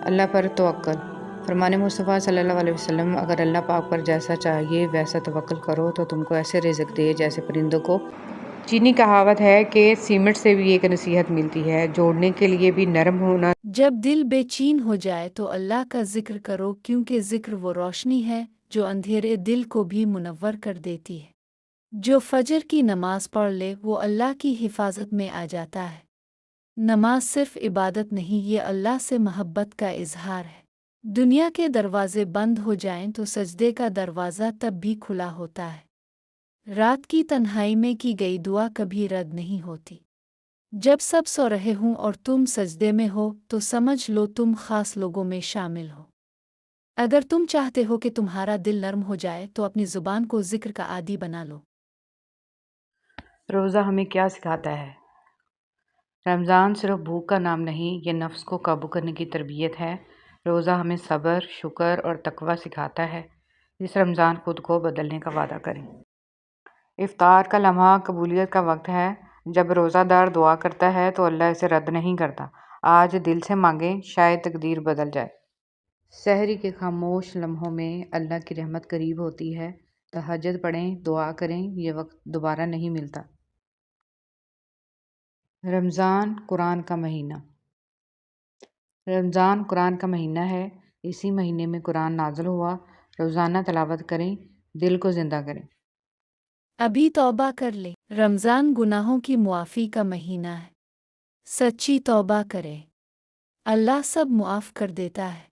اللہ پر توکل۔ فرمان مصطفیٰ صلی اللہ علیہ وسلم، اگر اللہ پاک پر جیسا چاہیے ویسا توکل کرو تو تم کو ایسے رزق دے جیسے پرندوں کو۔ چینی کہاوت ہے کہ سیمنٹ سے بھی ایک نصیحت ملتی ہے، جوڑنے کے لیے بھی نرم ہونا۔ جب دل بے چین ہو جائے تو اللہ کا ذکر کرو، کیونکہ ذکر وہ روشنی ہے جو اندھیرے دل کو بھی منور کر دیتی ہے۔ جو فجر کی نماز پڑھ لے وہ اللہ کی حفاظت میں آ جاتا ہے۔ نماز صرف عبادت نہیں، یہ اللہ سے محبت کا اظہار ہے۔ دنیا کے دروازے بند ہو جائیں تو سجدے کا دروازہ تب بھی کھلا ہوتا ہے۔ رات کی تنہائی میں کی گئی دعا کبھی رد نہیں ہوتی۔ جب سب سو رہے ہوں اور تم سجدے میں ہو تو سمجھ لو تم خاص لوگوں میں شامل ہو۔ اگر تم چاہتے ہو کہ تمہارا دل نرم ہو جائے تو اپنی زبان کو ذکر کا عادی بنا لو۔ روزہ ہمیں کیا سکھاتا ہے؟ رمضان صرف بھوک کا نام نہیں، یہ نفس کو قابو کرنے کی تربیت ہے۔ روزہ ہمیں صبر، شکر اور تقوی سکھاتا ہے۔ اس رمضان خود کو بدلنے کا وعدہ کریں۔ افطار کا لمحہ قبولیت کا وقت ہے۔ جب روزہ دار دعا کرتا ہے تو اللہ اسے رد نہیں کرتا۔ آج دل سے مانگیں، شاید تقدیر بدل جائے۔ سحری کے خاموش لمحوں میں اللہ کی رحمت قریب ہوتی ہے۔ تہجد پڑھیں، دعا کریں، یہ وقت دوبارہ نہیں ملتا۔ رمضان قرآن کا مہینہ۔ رمضان قرآن کا مہینہ ہے۔ اسی مہینے میں قرآن نازل ہوا۔ روزانہ تلاوت کریں، دل کو زندہ کریں۔ ابھی توبہ کر لے۔ رمضان گناہوں کی معافی کا مہینہ ہے۔ سچی توبہ کرے، اللہ سب معاف کر دیتا ہے۔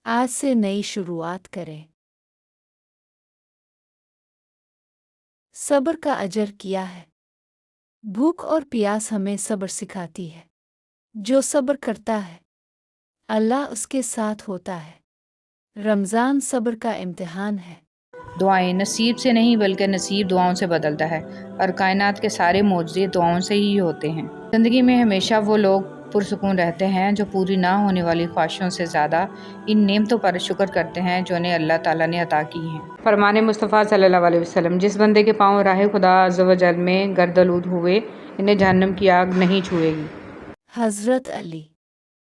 آج سے نئی شروعات کرے۔ صبر کا اجر کیا ہے؟ بھوک اور پیاس ہمیں صبر سکھاتی ہے۔ جو صبر کرتا ہے اللہ اس کے ساتھ ہوتا ہے۔ رمضان صبر کا امتحان ہے۔ دعائیں نصیب سے نہیں بلکہ نصیب دعاؤں سے بدلتا ہے، اور کائنات کے سارے معجزے دعاؤں سے ہی ہوتے ہیں۔ زندگی میں ہمیشہ وہ لوگ پرسکون رہتے ہیں جو پوری نہ ہونے والی خواہشوں سے زیادہ ان نعمتوں پر شکر کرتے ہیں جو انہیں اللہ تعالیٰ نے عطا کی ہیں۔ فرمان مصطفیٰ صلی اللہ علیہ وسلم، جس بندے کے پاؤں راہ خدا عز و جل میں گردآلود ہوئے، انہیں جہنم کی آگ نہیں چھوئے گی۔ حضرت علی،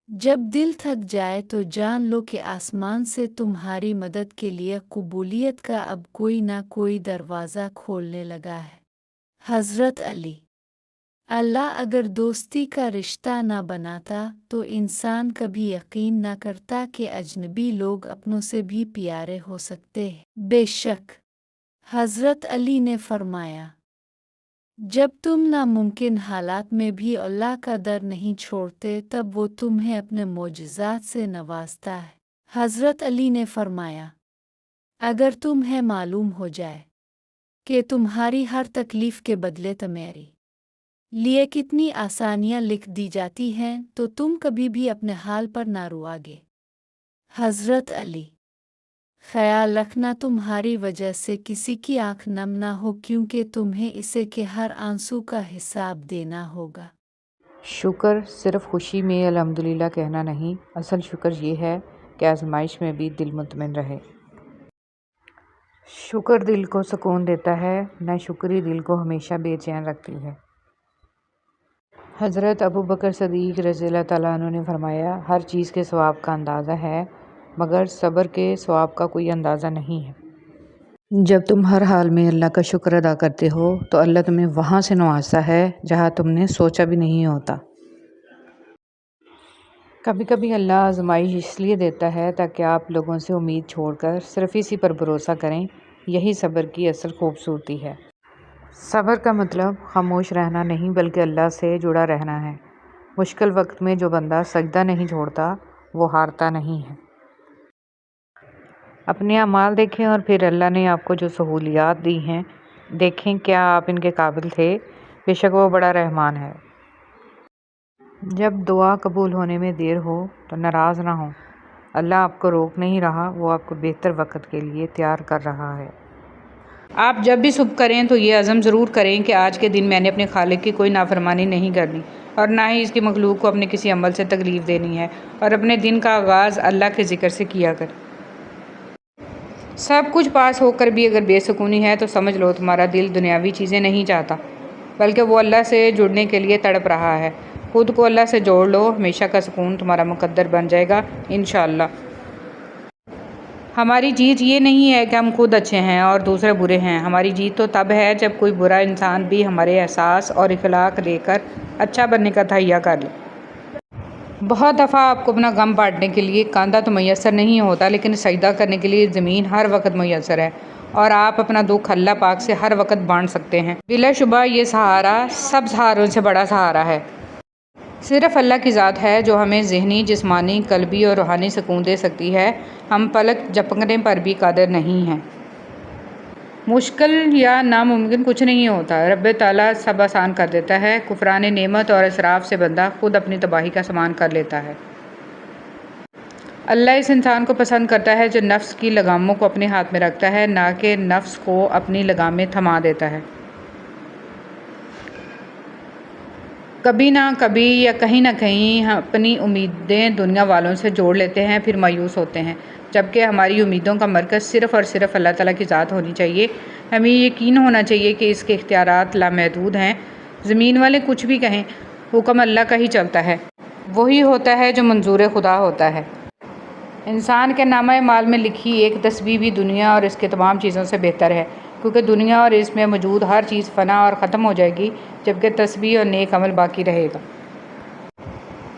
جب دل تھک جائے تو جان لو کہ آسمان سے تمہاری مدد کے لیے قبولیت کا اب کوئی نہ کوئی دروازہ کھولنے لگا ہے۔ حضرت علی، اللہ اگر دوستی کا رشتہ نہ بناتا تو انسان کبھی یقین نہ کرتا کہ اجنبی لوگ اپنوں سے بھی پیارے ہو سکتے ہیں۔ بے شک حضرت علی نے فرمایا، جب تم ناممکن حالات میں بھی اللہ کا در نہیں چھوڑتے تب وہ تمہیں اپنے معجزات سے نوازتا ہے۔ حضرت علی نے فرمایا، اگر تمہیں معلوم ہو جائے کہ تمہاری ہر تکلیف کے بدلے تمہاری لیے کتنی آسانیاں لکھ دی جاتی ہیں تو تم کبھی بھی اپنے حال پر نہ رواگے۔ حضرت علی، خیال رکھنا تمہاری وجہ سے کسی کی آنکھ نم نہ ہو، کیونکہ تمہیں اسے کے ہر آنسو کا حساب دینا ہوگا۔ شکر صرف خوشی میں الحمدللہ کہنا نہیں، اصل شکر یہ ہے کہ آزمائش میں بھی دل مطمئن رہے۔ شکر دل کو سکون دیتا ہے، نہ شکری دل کو ہمیشہ بے چین رکھتی ہے۔ حضرت ابو بکر صدیق رضی اللہ تعالیٰ عنہ نے فرمایا، ہر چیز کے ثواب کا اندازہ ہے مگر صبر کے ثواب کا کوئی اندازہ نہیں ہے۔ جب تم ہر حال میں اللہ کا شکر ادا کرتے ہو تو اللہ تمہیں وہاں سے نوازتا ہے جہاں تم نے سوچا بھی نہیں ہوتا۔ کبھی کبھی اللہ آزمائش اس لیے دیتا ہے تاکہ آپ لوگوں سے امید چھوڑ کر صرف اسی پر بھروسہ کریں۔ یہی صبر کی اصل خوبصورتی ہے۔ صبر کا مطلب خاموش رہنا نہیں بلکہ اللہ سے جڑا رہنا ہے۔ مشکل وقت میں جو بندہ سجدہ نہیں چھوڑتا وہ ہارتا نہیں ہے۔ اپنے اعمال دیکھیں اور پھر اللہ نے آپ کو جو سہولیات دی ہیں دیکھیں کیا آپ ان کے قابل تھے؟ بے شک وہ بڑا رحمان ہے۔ جب دعا قبول ہونے میں دیر ہو تو ناراض نہ ہوں۔ اللہ آپ کو روک نہیں رہا، وہ آپ کو بہتر وقت کے لیے تیار کر رہا ہے۔ آپ جب بھی صبح کریں تو یہ عزم ضرور کریں کہ آج کے دن میں نے اپنے خالق کی کوئی نافرمانی نہیں کرنی اور نہ ہی اس کی مخلوق کو اپنے کسی عمل سے تکلیف دینی ہے، اور اپنے دن کا آغاز اللہ کے ذکر سے کیا کر۔ سب کچھ پاس ہو کر بھی اگر بے سکونی ہے تو سمجھ لو تمہارا دل دنیاوی چیزیں نہیں چاہتا بلکہ وہ اللہ سے جڑنے کے لیے تڑپ رہا ہے۔ خود کو اللہ سے جوڑ لو، ہمیشہ کا سکون تمہارا مقدر بن جائے گا انشاءاللہ۔ ہماری جیت یہ نہیں ہے کہ ہم خود اچھے ہیں اور دوسرے برے ہیں، ہماری جیت تو تب ہے جب کوئی برا انسان بھی ہمارے احساس اور اخلاق لے کر اچھا بننے کا تہیہ کر لے۔ بہت دفعہ آپ کو اپنا غم بانٹنے کے لیے کاندھا تو میسر نہیں ہوتا، لیکن سجدہ کرنے کے لیے زمین ہر وقت میسر ہے، اور آپ اپنا دکھ اللہ پاک سے ہر وقت بانٹ سکتے ہیں۔ بلا شبہ یہ سہارا سب سہاروں سے بڑا سہارا ہے۔ صرف اللہ کی ذات ہے جو ہمیں ذہنی، جسمانی، قلبی اور روحانی سکون دے سکتی ہے۔ ہم پلک جھپکنے پر بھی قادر نہیں ہیں۔ مشکل یا ناممکن کچھ نہیں ہوتا، رب تعالیٰ سب آسان کر دیتا ہے۔ کفران نعمت اور اسراف سے بندہ خود اپنی تباہی کا سامان کر لیتا ہے۔ اللہ اس انسان کو پسند کرتا ہے جو نفس کی لگاموں کو اپنے ہاتھ میں رکھتا ہے، نہ کہ نفس کو اپنی لگامیں تھما دیتا ہے۔ کبھی نہ کبھی یا کہیں نہ کہیں ہم اپنی امیدیں دنیا والوں سے جوڑ لیتے ہیں، پھر مایوس ہوتے ہیں، جبکہ ہماری امیدوں کا مرکز صرف اور صرف اللہ تعالیٰ کی ذات ہونی چاہیے۔ ہمیں یقین ہونا چاہیے کہ اس کے اختیارات لامحدود ہیں۔ زمین والے کچھ بھی کہیں، حکم اللہ کا ہی چلتا ہے۔ وہی ہوتا ہے جو منظور خدا ہوتا ہے۔ انسان کے نامہ اعمال میں لکھی ایک تسبیح بھی دنیا اور اس کے تمام چیزوں سے بہتر ہے، کیونکہ دنیا اور اس میں موجود ہر چیز فنا اور ختم ہو جائے گی، جبکہ تسبیح اور نیک عمل باقی رہے گا۔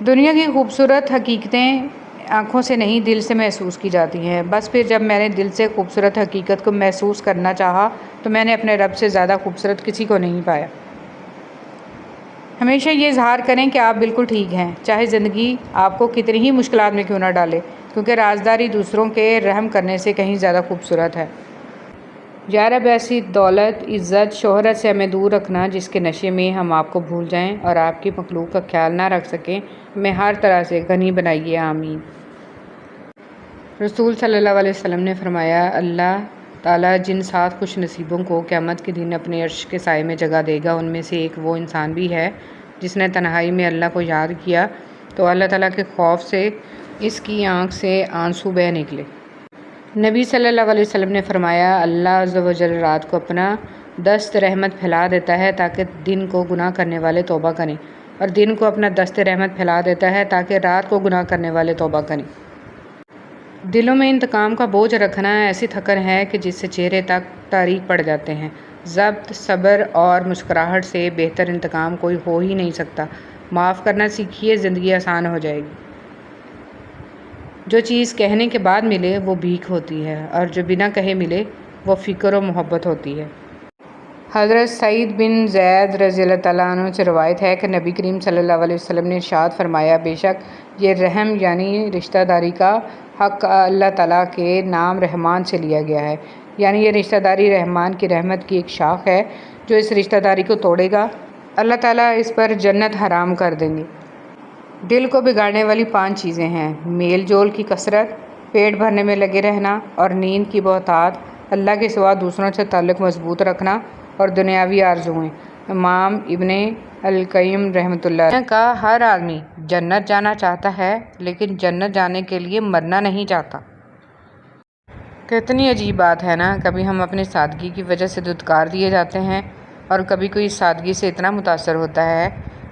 دنیا کی خوبصورت حقیقتیں آنکھوں سے نہیں دل سے محسوس کی جاتی ہیں۔ بس پھر جب میں نے دل سے خوبصورت حقیقت کو محسوس کرنا چاہا تو میں نے اپنے رب سے زیادہ خوبصورت کسی کو نہیں پایا۔ ہمیشہ یہ اظہار کریں کہ آپ بالکل ٹھیک ہیں، چاہے زندگی آپ کو کتنی ہی مشکلات میں کیوں نہ ڈالے، کیونکہ رازداری دوسروں کے رحم کرنے سے کہیں زیادہ خوبصورت ہے۔ یا رب ایسی دولت، عزت، شہرت سے ہمیں دور رکھنا جس کے نشے میں ہم آپ کو بھول جائیں اور آپ کی مخلوق کا خیال نہ رکھ سکیں، ہمیں ہر طرح سے غنی بنائیے، آمین۔ رسول صلی اللہ علیہ وسلم نے فرمایا، اللہ تعالیٰ جن 7 خوش نصیبوں کو قیامت کے دن اپنے عرش کے سائے میں جگہ دے گا، ان میں سے ایک وہ انسان بھی ہے جس نے تنہائی میں اللہ کو یاد کیا تو اللہ تعالیٰ کے خوف سے اس کی آنکھ سے آنسو بہہ نکلے۔ نبی صلی اللہ علیہ وسلم نے فرمایا، اللہ عز و جل رات کو اپنا دست رحمت پھیلا دیتا ہے تاکہ دن کو گناہ کرنے والے توبہ کریں، اور دن کو اپنا دست رحمت پھیلا دیتا ہے تاکہ رات کو گناہ کرنے والے توبہ کریں۔ دلوں میں انتقام کا بوجھ رکھنا ایسی تھکن ہے کہ جس سے چہرے تک تاریک پڑ جاتے ہیں۔ ضبط، صبر اور مسکراہٹ سے بہتر انتقام کوئی ہو ہی نہیں سکتا۔ معاف کرنا سیکھیے، زندگی آسان ہو جائے گی۔ جو چیز کہنے کے بعد ملے وہ بھیک ہوتی ہے، اور جو بنا کہے ملے وہ فکر و محبت ہوتی ہے۔ حضرت سعید بن زید رضی اللہ تعالیٰ عنہ سے روایت ہے کہ نبی کریم صلی اللہ علیہ وسلم نے ارشاد فرمایا، بے شک یہ رحم یعنی رشتہ داری کا حق اللہ تعالیٰ کے نام رحمان سے لیا گیا ہے، یعنی یہ رشتہ داری رحمان کی رحمت کی ایک شاخ ہے۔ جو اس رشتہ داری کو توڑے گا اللہ تعالیٰ اس پر جنت حرام کر دیں گے۔ دل کو بگاڑنے والی 5 چیزیں ہیں: میل جول کی کثرت، پیٹ بھرنے میں لگے رہنا اور نیند کی بہتات، اللہ کے سوا دوسروں سے تعلق مضبوط رکھنا اور دنیاوی آرزوئیں۔ امام ابن القیم رحمۃ اللہ علیہ کا ہر آدمی جنت جانا چاہتا ہے لیکن جنت جانے کے لیے مرنا نہیں چاہتا۔ کتنی عجیب بات ہے نا، کبھی ہم اپنی سادگی کی وجہ سے دھتکار دیے جاتے ہیں اور کبھی کوئی سادگی سے اتنا متاثر ہوتا ہے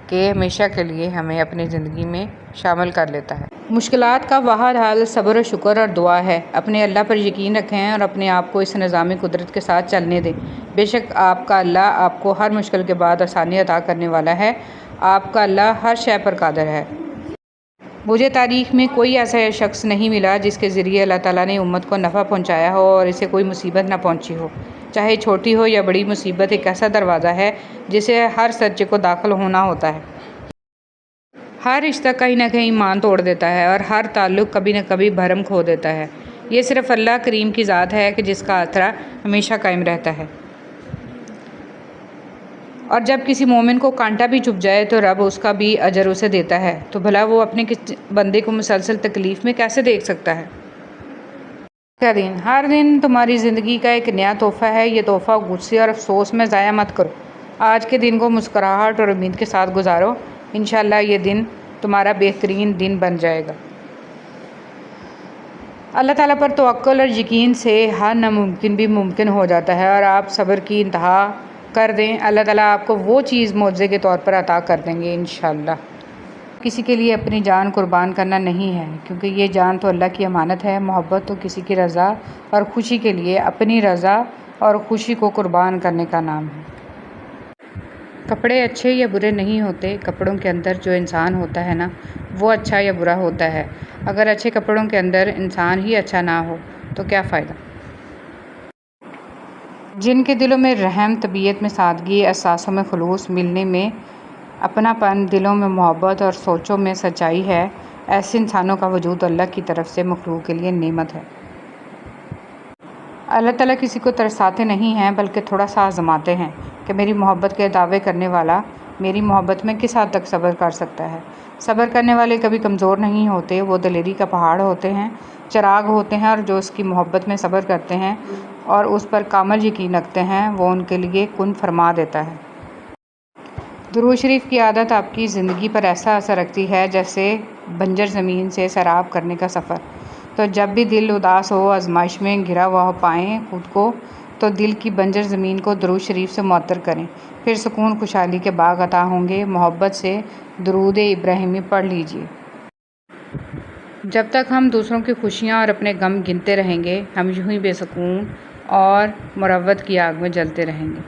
کہ ہمیشہ کے لیے ہمیں اپنی زندگی میں شامل کر لیتا ہے۔ مشکلات کا واحد حل صبر و شکر اور دعا ہے۔ اپنے اللہ پر یقین رکھیں اور اپنے آپ کو اس نظام قدرت کے ساتھ چلنے دیں۔ بے شک آپ کا اللہ آپ کو ہر مشکل کے بعد آسانی عطا کرنے والا ہے۔ آپ کا اللہ ہر شے پر قادر ہے۔ مجھے تاریخ میں کوئی ایسا شخص نہیں ملا جس کے ذریعے اللہ تعالیٰ نے امت کو نفع پہنچایا ہو اور اسے کوئی مصیبت نہ پہنچی ہو۔ چاہے چھوٹی ہو یا بڑی مصیبت ایک ایسا دروازہ ہے جسے ہر سچے کو داخل ہونا ہوتا ہے۔ ہر رشتہ کہیں نہ کہیں ایمان توڑ دیتا ہے اور ہر تعلق کبھی نہ کبھی بھرم کھو دیتا ہے۔ یہ صرف اللہ کریم کی ذات ہے کہ جس کا آسرا ہمیشہ قائم رہتا ہے۔ اور جب کسی مومن کو کانٹا بھی چبھ جائے تو رب اس کا بھی اجر اسے دیتا ہے، تو بھلا وہ اپنے بندے کو مسلسل تکلیف میں کیسے دیکھ سکتا ہے؟ ہر دن تمہاری زندگی کا ایک نیا تحفہ ہے۔ یہ تحفہ غصے اور افسوس میں ضائع مت کرو۔ آج کے دن کو مسکراہٹ اور امید کے ساتھ گزارو۔ انشاءاللہ یہ دن تمہارا بہترین دن بن جائے گا۔ اللہ تعالیٰ پر توکل اور یقین سے ہر ناممکن بھی ممکن ہو جاتا ہے، اور آپ صبر کی انتہا کر دیں، اللہ تعالیٰ آپ کو وہ چیز معجزے کے طور پر عطا کر دیں گے انشاءاللہ۔ کسی کے لیے اپنی جان قربان کرنا نہیں ہے، کیونکہ یہ جان تو اللہ کی امانت ہے۔ محبت تو کسی کی رضا اور خوشی کے لیے اپنی رضا اور خوشی کو قربان کرنے کا نام ہے۔ کپڑے اچھے یا برے نہیں ہوتے، کپڑوں کے اندر جو انسان ہوتا ہے نا، وہ اچھا یا برا ہوتا ہے۔ اگر اچھے کپڑوں کے اندر انسان ہی اچھا نہ ہو تو کیا فائدہ؟ جن کے دلوں میں رحم، طبیعت میں سادگی، احساسوں میں خلوص، ملنے میں اپنا پن، دلوں میں محبت اور سوچوں میں سچائی ہے، ایسے انسانوں کا وجود اللہ کی طرف سے مخلوق کے لیے نعمت ہے۔ اللہ تعالیٰ کسی کو ترساتے نہیں ہیں بلکہ تھوڑا سا آزماتے ہیں کہ میری محبت کے دعوے کرنے والا میری محبت میں کس حد تک صبر کر سکتا ہے۔ صبر کرنے والے کبھی کمزور نہیں ہوتے، وہ دلیری کا پہاڑ ہوتے ہیں، چراغ ہوتے ہیں، اور جو اس کی محبت میں صبر کرتے ہیں اور اس پر کامل یقین رکھتے ہیں وہ ان کے لیے کن فرما دیتا ہے۔ درود شریف کی عادت آپ کی زندگی پر ایسا اثر رکھتی ہے جیسے بنجر زمین سے سیراب کرنے کا سفر۔ تو جب بھی دل اداس ہو، آزمائش میں گھرا ہوا پائیں خود کو، تو دل کی بنجر زمین کو درود شریف سے معطر کریں، پھر سکون خوشحالی کے باغ عطا ہوں گے۔ محبت سے درود ابراہیمی پڑھ لیجئے۔ جب تک ہم دوسروں کی خوشیاں اور اپنے غم گنتے رہیں گے، ہم یوں ہی بے سکون اور مروت کی آگ میں جلتے رہیں گے۔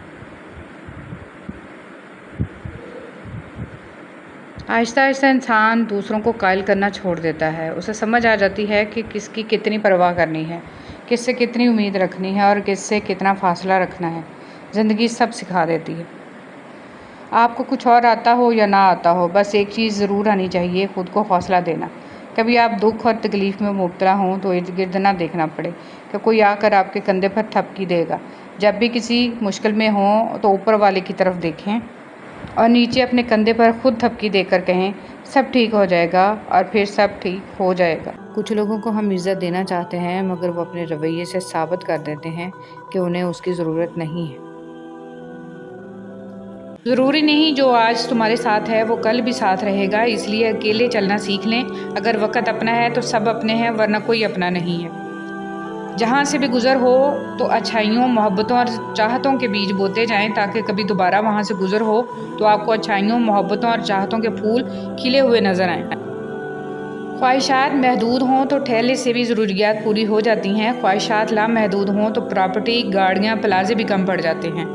آہستہ آہستہ انسان دوسروں کو قائل کرنا چھوڑ دیتا ہے۔ اسے سمجھ آ جاتی ہے کہ کس کی کتنی پرواہ کرنی ہے، کس سے کتنی امید رکھنی ہے اور کس سے کتنا فاصلہ رکھنا ہے۔ زندگی سب سکھا دیتی ہے۔ آپ کو کچھ اور آتا ہو یا نہ آتا ہو، بس ایک چیز ضرور آنی چاہیے، خود کو حوصلہ دینا۔ کبھی آپ دکھ اور تکلیف میں مبتلا ہوں تو ارد گرد نہ دیکھنا پڑے کہ کوئی آ کر آپ کے کندھے پر تھپکی دے گا۔ جب بھی کسی مشکل میں ہوں تو اوپر والے کی طرف دیکھیں اور نیچے اپنے کندھے پر خود تھپکی دے کر کہیں سب ٹھیک ہو جائے گا، اور پھر سب ٹھیک ہو جائے گا۔ کچھ لوگوں کو ہم عزت دینا چاہتے ہیں مگر وہ اپنے رویے سے ثابت کر دیتے ہیں کہ انہیں اس کی ضرورت نہیں ہے۔ ضروری نہیں جو آج تمہارے ساتھ ہے وہ کل بھی ساتھ رہے گا، اس لیے اکیلے چلنا سیکھ لیں۔ اگر وقت اپنا ہے تو سب اپنے ہیں، ورنہ کوئی اپنا نہیں ہے۔ جہاں سے بھی گزر ہو تو اچھائیوں، محبتوں اور چاہتوں کے بیج بوتے جائیں تاکہ کبھی دوبارہ وہاں سے گزر ہو تو آپ کو اچھائیوں، محبتوں اور چاہتوں کے پھول کھلے ہوئے نظر آئیں۔ خواہشات محدود ہوں تو ٹھیلے سے بھی ضروریات پوری ہو جاتی ہیں۔ خواہشات لامحدود ہوں تو پراپرٹی، گاڑیاں، پلازے بھی کم پڑ جاتے ہیں۔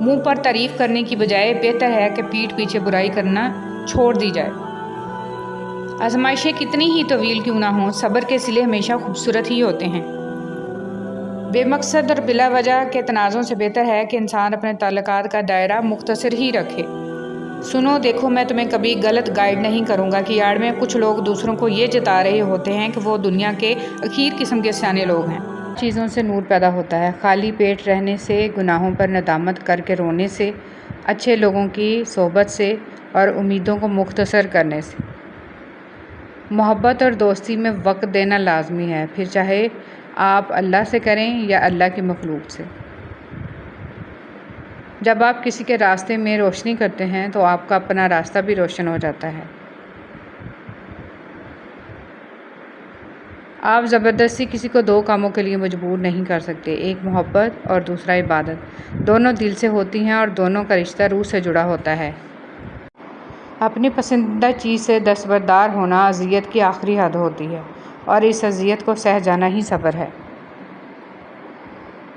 منہ پر تعریف کرنے کی بجائے بہتر ہے کہ پیٹھ پیچھے برائی کرنا چھوڑ دی جائے۔ آزمائشیں کتنی ہی طویل کیوں نہ ہوں، صبر کے صلے ہمیشہ خوبصورت ہی ہوتے ہیں۔ بے مقصد اور بلا وجہ کے تنازع سے بہتر ہے کہ انسان اپنے تعلقات کا دائرہ مختصر ہی رکھے۔ سنو دیکھو، میں تمہیں کبھی غلط گائیڈ نہیں کروں گا کہ آڑ میں کچھ لوگ دوسروں کو یہ جتا رہے ہوتے ہیں کہ وہ دنیا کے اخیر قسم کے سیانے لوگ ہیں۔ چیزوں سے نور پیدا ہوتا ہے، خالی پیٹ رہنے سے، گناہوں پر ندامت کر کے رونے سے، اچھے لوگوں کی صحبت سے اور امیدوں کو مختصر کرنے سے۔ محبت اور دوستی میں وقت دینا لازمی ہے، پھر چاہے آپ اللہ سے کریں یا اللہ کی مخلوق سے۔ جب آپ کسی کے راستے میں روشنی کرتے ہیں تو آپ کا اپنا راستہ بھی روشن ہو جاتا ہے۔ آپ زبردستی کسی کو دو کاموں کے لیے مجبور نہیں کر سکتے، ایک محبت اور دوسرا عبادت۔ دونوں دل سے ہوتی ہیں اور دونوں کا رشتہ روح سے جڑا ہوتا ہے۔ اپنی پسندیدہ چیز سے دستبردار ہونا اذیت کی آخری حد ہوتی ہے، اور اس اذیت کو سہ جانا ہی صبر ہے۔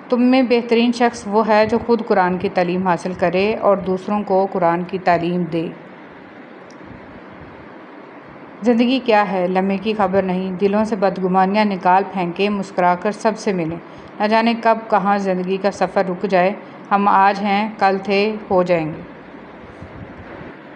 تم میں بہترین شخص وہ ہے جو خود قرآن کی تعلیم حاصل کرے اور دوسروں کو قرآن کی تعلیم دے۔ زندگی کیا ہے؟ لمحے کی خبر نہیں۔ دلوں سے بدگمانیاں نکال پھینکیں، مسکرا کر سب سے ملیں۔ نہ جانے کب کہاں زندگی کا سفر رک جائے۔ ہم آج ہیں، کل تھے، ہو جائیں گے۔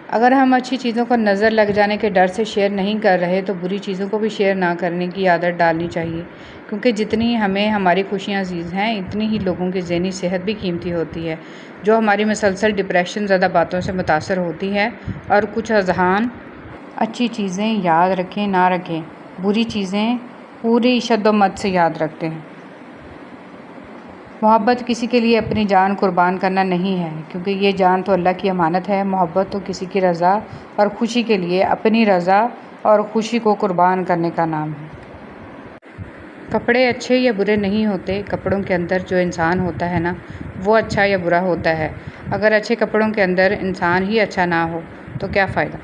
اگر ہم اچھی چیزوں کو نظر لگ جانے کے ڈر سے شیئر نہیں کر رہے تو بری چیزوں کو بھی شیئر نہ کرنے کی عادت ڈالنی چاہیے، کیونکہ جتنی ہمیں ہماری خوشیاں عزیز ہیں، اتنی ہی لوگوں کی ذہنی صحت بھی قیمتی ہوتی ہے۔ جو ہماری مسلسل ڈپریشن زدہ باتوں سے متاثر ہوتی ہے، اور کچھ اذہان اچھی چیزیں یاد رکھیں نہ رکھیں، بری چیزیں پوری شد و مت سے یاد رکھتے ہیں۔ محبت کسی کے لیے اپنی جان قربان کرنا نہیں ہے، کیونکہ یہ جان تو اللہ کی امانت ہے۔ محبت تو کسی کی رضا اور خوشی کے لیے اپنی رضا اور خوشی کو قربان کرنے کا نام ہے۔ کپڑے اچھے یا برے نہیں ہوتے، کپڑوں کے اندر جو انسان ہوتا ہے نا، وہ اچھا یا برا ہوتا ہے۔ اگر اچھے کپڑوں کے اندر انسان ہی اچھا نہ ہو تو کیا فائدہ؟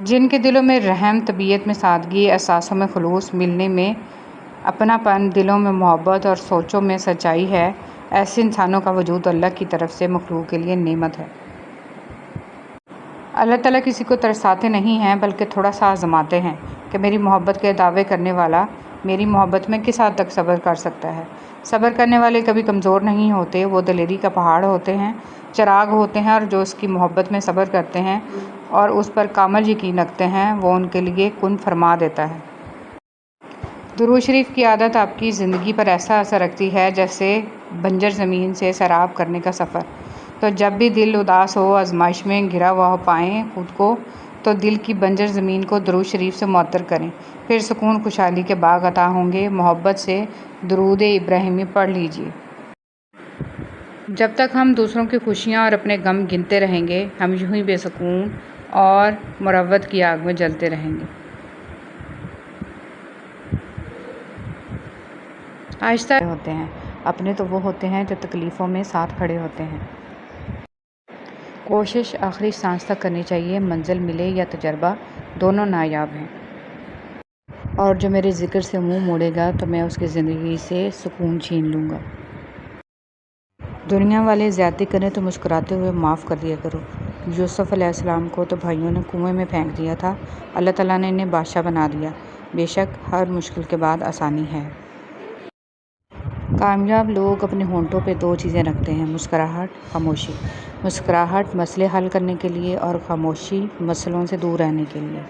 جن کے دلوں میں رحم، طبیعت میں سادگی، احساسوں میں خلوص، ملنے میں اپنا پن، دلوں میں محبت اور سوچوں میں سچائی ہے، ایسے انسانوں کا وجود اللہ کی طرف سے مخلوق کے لیے نعمت ہے۔ اللہ تعالیٰ کسی کو ترساتے نہیں ہیں، بلکہ تھوڑا سا آزماتے ہیں کہ میری محبت کے دعوے کرنے والا میری محبت میں کس حد تک صبر کر سکتا ہے۔ صبر کرنے والے کبھی کمزور نہیں ہوتے، وہ دلیری کا پہاڑ ہوتے ہیں، چراغ ہوتے ہیں، اور جو اس کی محبت میں صبر کرتے ہیں اور اس پر کامل یقین رکھتے ہیں، وہ ان کے لیے کن فرما دیتا ہے۔ درود شریف کی عادت آپ کی زندگی پر ایسا اثر رکھتی ہے جیسے بنجر زمین سے سیراب کرنے کا سفر۔ تو جب بھی دل اداس ہو، آزمائش میں گھرا ہوا پائیں خود کو، تو دل کی بنجر زمین کو درود شریف سے معطر کریں، پھر سکون خوشحالی کے باغ عطا ہوں گے۔ محبت سے درود ابراہیمی پڑھ لیجئے۔ جب تک ہم دوسروں کی خوشیاں اور اپنے غم گنتے رہیں گے، ہم یوں ہی بے سکون اور مروت کی آگ میں جلتے رہیں گے۔ آہستہ ہوتے ہیں، اپنے تو وہ ہوتے ہیں جو تکلیفوں میں ساتھ کھڑے ہوتے ہیں۔ کوشش آخری سانس تک کرنی چاہیے، منزل ملے یا تجربہ، دونوں نایاب ہیں۔ اور جو میرے ذکر سے منہ موڑے گا تو میں اس کی زندگی سے سکون چھین لوں گا۔ دنیا والے زیادتی کریں تو مسکراتے ہوئے معاف کر دیا کرو۔ یوسف علیہ السلام کو تو بھائیوں نے کنویں میں پھینک دیا تھا، اللہ تعالیٰ نے انہیں بادشاہ بنا دیا۔ بے شک ہر مشکل کے بعد آسانی ہے۔ کامیاب لوگ اپنے ہونٹوں پہ دو چیزیں رکھتے ہیں، مسکراہٹ، خاموشی۔ مسکراہٹ مسئلے حل کرنے کے لیے، اور خاموشی مسئلوں سے دور رہنے کے لیے۔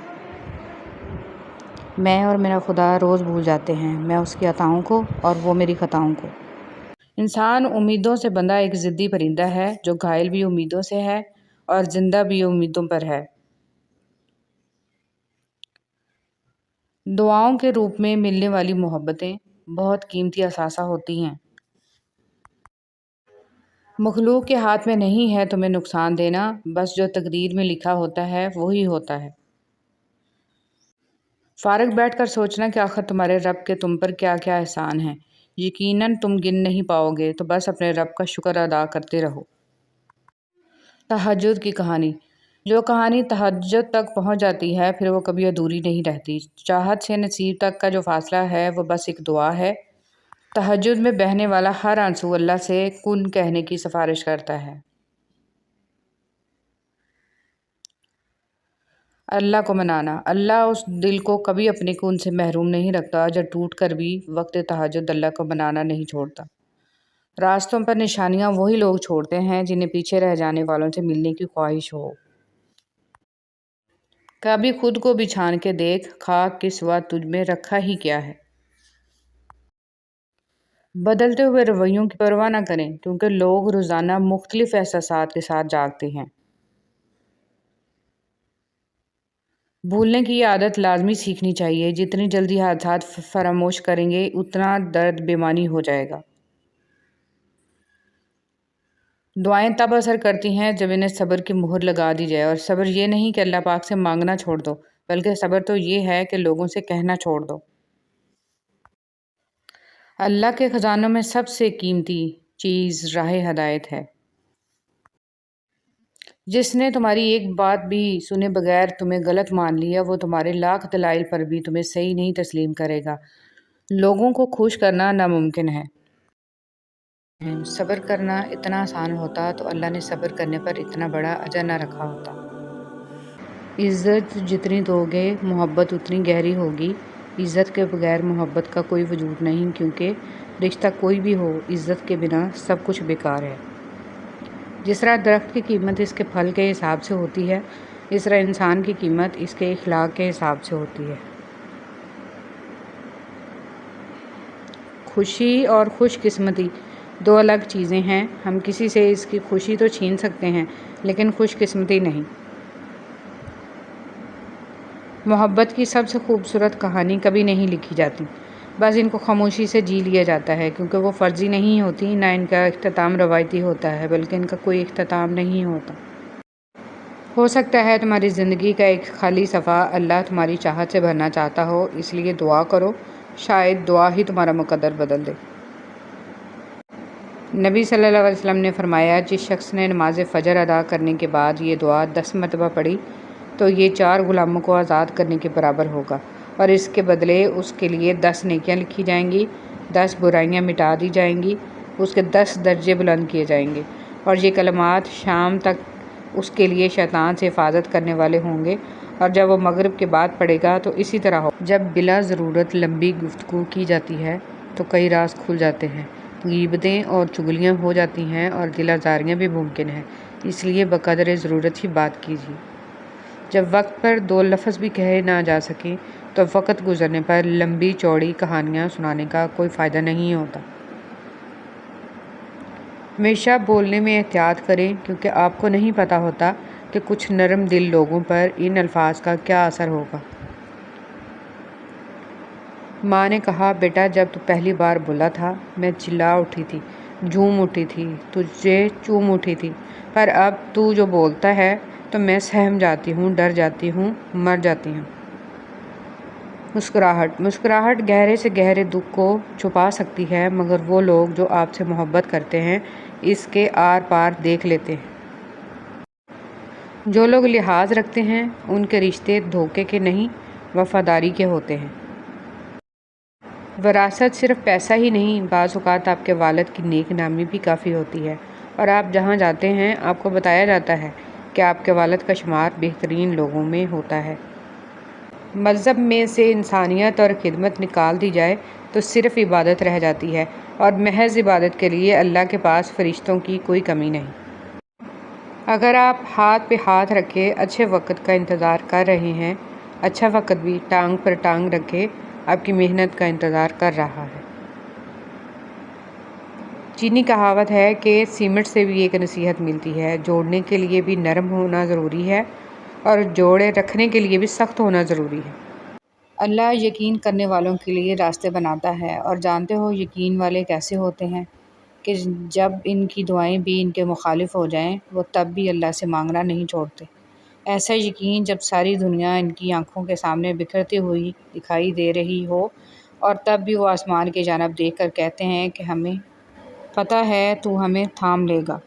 میں اور میرا خدا روز بھول جاتے ہیں، میں اس کی عطاؤں کو اور وہ میری خطاؤں کو۔ انسان امیدوں سے بندھا ایک ضدی پرندہ ہے، جو گھائل بھی امیدوں سے ہے اور زندہ بھی امیدوں پر ہے۔ دعاؤں کے روپ میں ملنے والی محبتیں بہت قیمتی اثاثہ ہوتی ہیں۔ مخلوق کے ہاتھ میں نہیں ہے تمہیں نقصان دینا، بس جو تقدیر میں لکھا ہوتا ہے وہی ہوتا ہے۔ فارغ بیٹھ کر سوچنا کہ آخر تمہارے رب کے تم پر کیا کیا احسان ہیں، یقیناً تم گن نہیں پاؤ گے، تو بس اپنے رب کا شکر ادا کرتے رہو۔ تہجد کی کہانی۔ جو کہانی تہجد تک پہنچ جاتی ہے پھر وہ کبھی ادھوری نہیں رہتی۔ چاہت سے نصیب تک کا جو فاصلہ ہے وہ بس ایک دعا ہے۔ تہجد میں بہنے والا ہر آنسو اللہ سے کن کہنے کی سفارش کرتا ہے۔ اللہ کو منانا۔ اللہ اس دل کو کبھی اپنے کن سے محروم نہیں رکھتا جو ٹوٹ کر بھی وقت تہجد اللہ کو منانا نہیں چھوڑتا۔ راستوں پر نشانیاں وہی لوگ چھوڑتے ہیں جنہیں پیچھے رہ جانے والوں سے ملنے کی خواہش ہو۔ کبھی خود کو بھی چھان کے دیکھ، خاک کے سوا تجھ میں رکھا ہی کیا ہے۔ بدلتے ہوئے رویوں کی پرواہ نہ کریں، کیونکہ لوگ روزانہ مختلف احساسات کے ساتھ جاگتے ہیں۔ بھولنے کی یہ عادت لازمی سیکھنی چاہیے۔ جتنی جلدی حادثات فراموش کریں گے اتنا درد بےمانی ہو جائے گا۔ دعائیں تب اثر کرتی ہیں جب انہیں صبر کی مہر لگا دی جائے، اور صبر یہ نہیں کہ اللہ پاک سے مانگنا چھوڑ دو، بلکہ صبر تو یہ ہے کہ لوگوں سے کہنا چھوڑ دو۔ اللہ کے خزانوں میں سب سے قیمتی چیز راہ ہدایت ہے۔ جس نے تمہاری ایک بات بھی سنے بغیر تمہیں غلط مان لیا، وہ تمہارے لاکھ دلائل پر بھی تمہیں صحیح نہیں تسلیم کرے گا۔ لوگوں کو خوش کرنا ناممکن ہے۔ صبر کرنا اتنا آسان ہوتا تو اللہ نے صبر کرنے پر اتنا بڑا اجر نہ رکھا ہوتا۔ عزت جتنی دو گے محبت اتنی گہری ہوگی۔ عزت کے بغیر محبت کا کوئی وجود نہیں، کیونکہ رشتہ کوئی بھی ہو، عزت کے بنا سب کچھ بیکار ہے۔ جس طرح درخت کی قیمت اس کے پھل کے حساب سے ہوتی ہے، اس طرح انسان کی قیمت اس کے اخلاق کے حساب سے ہوتی ہے۔ خوشی اور خوش قسمتی دو الگ چیزیں ہیں۔ ہم کسی سے اس کی خوشی تو چھین سکتے ہیں، لیکن خوش قسمتی نہیں۔ محبت کی سب سے خوبصورت کہانی کبھی نہیں لکھی جاتی، بس ان کو خاموشی سے جی لیا جاتا ہے، کیونکہ وہ فرضی نہیں ہوتی، نہ ان کا اختتام روایتی ہوتا ہے، بلکہ ان کا کوئی اختتام نہیں ہوتا۔ ہو سکتا ہے تمہاری زندگی کا ایک خالی صفحہ اللہ تمہاری چاہت سے بھرنا چاہتا ہو، اس لیے دعا کرو، شاید دعا ہی تمہارا مقدر بدل دے۔ نبی صلی اللہ علیہ وسلم نے فرمایا، جس شخص نے نماز فجر ادا کرنے کے بعد یہ دعا 10 مرتبہ پڑھی تو یہ 4 غلاموں کو آزاد کرنے کے برابر ہوگا، اور اس کے بدلے اس کے لیے 10 نیکیاں لکھی جائیں گی، 10 برائیاں مٹا دی جائیں گی، اس کے 10 درجے بلند کیے جائیں گے، اور یہ کلمات شام تک اس کے لیے شیطان سے حفاظت کرنے والے ہوں گے، اور جب وہ مغرب کے بعد پڑھے گا تو اسی طرح ہو۔ جب بلا ضرورت لمبی گفتگو کی جاتی ہے تو کئی راز کھل جاتے ہیں، غیبتیں اور چغلیاں ہو جاتی ہیں، اور دل آزاریاں بھی ممکن ہیں، اس لیے بقدر ضرورت ہی بات کیجیے۔ جب وقت پر 2 لفظ بھی کہے نہ جا سکیں تو وقت گزرنے پر لمبی چوڑی کہانیاں سنانے کا کوئی فائدہ نہیں ہوتا۔ ہمیشہ بولنے میں احتیاط کریں، کیونکہ آپ کو نہیں پتہ ہوتا کہ کچھ نرم دل لوگوں پر ان الفاظ کا کیا اثر ہوگا۔ ماں نے کہا، بیٹا جب تو پہلی بار بولا تھا میں چلا اٹھی تھی، جھوم اٹھی تھی، تجھے چوم اٹھی تھی، پر اب تو جو بولتا ہے تو میں سہم جاتی ہوں، ڈر جاتی ہوں، مر جاتی ہوں۔ مسکراہٹ گہرے سے گہرے دکھ کو چھپا سکتی ہے، مگر وہ لوگ جو آپ سے محبت کرتے ہیں اس کے آر پار دیکھ لیتے ہیں۔ جو لوگ لحاظ رکھتے ہیں ان کے رشتے دھوکے کے نہیں، وفاداری کے ہوتے ہیں۔ وراثت صرف پیسہ ہی نہیں، بعض اوقات آپ کے والد کی نیک نامی بھی کافی ہوتی ہے، اور آپ جہاں جاتے ہیں آپ کو بتایا جاتا ہے کہ آپ کے والد کا شمار بہترین لوگوں میں ہوتا ہے۔ مذہب میں سے انسانیت اور خدمت نکال دی جائے تو صرف عبادت رہ جاتی ہے، اور محض عبادت کے لیے اللہ کے پاس فرشتوں کی کوئی کمی نہیں۔ اگر آپ ہاتھ پہ ہاتھ رکھے اچھے وقت کا انتظار کر رہے ہیں، اچھا وقت بھی ٹانگ پر ٹانگ رکھے آپ کی محنت کا انتظار کر رہا ہے۔ چینی کہاوت ہے کہ سیمنٹ سے بھی ایک نصیحت ملتی ہے، جوڑنے کے لیے بھی نرم ہونا ضروری ہے، اور جوڑے رکھنے کے لیے بھی سخت ہونا ضروری ہے۔ اللہ یقین کرنے والوں کے لیے راستے بناتا ہے، اور جانتے ہو یقین والے کیسے ہوتے ہیں کہ جب ان کی دعائیں بھی ان کے مخالف ہو جائیں وہ تب بھی اللہ سے مانگنا نہیں چھوڑتے۔ ایسا یقین جب ساری دنیا ان کی آنکھوں کے سامنے بکھرتی ہوئی دکھائی دے رہی ہو، اور تب بھی وہ آسمان کی جانب دیکھ کر کہتے ہیں کہ ہمیں پتہ ہے تو ہمیں تھام لے گا۔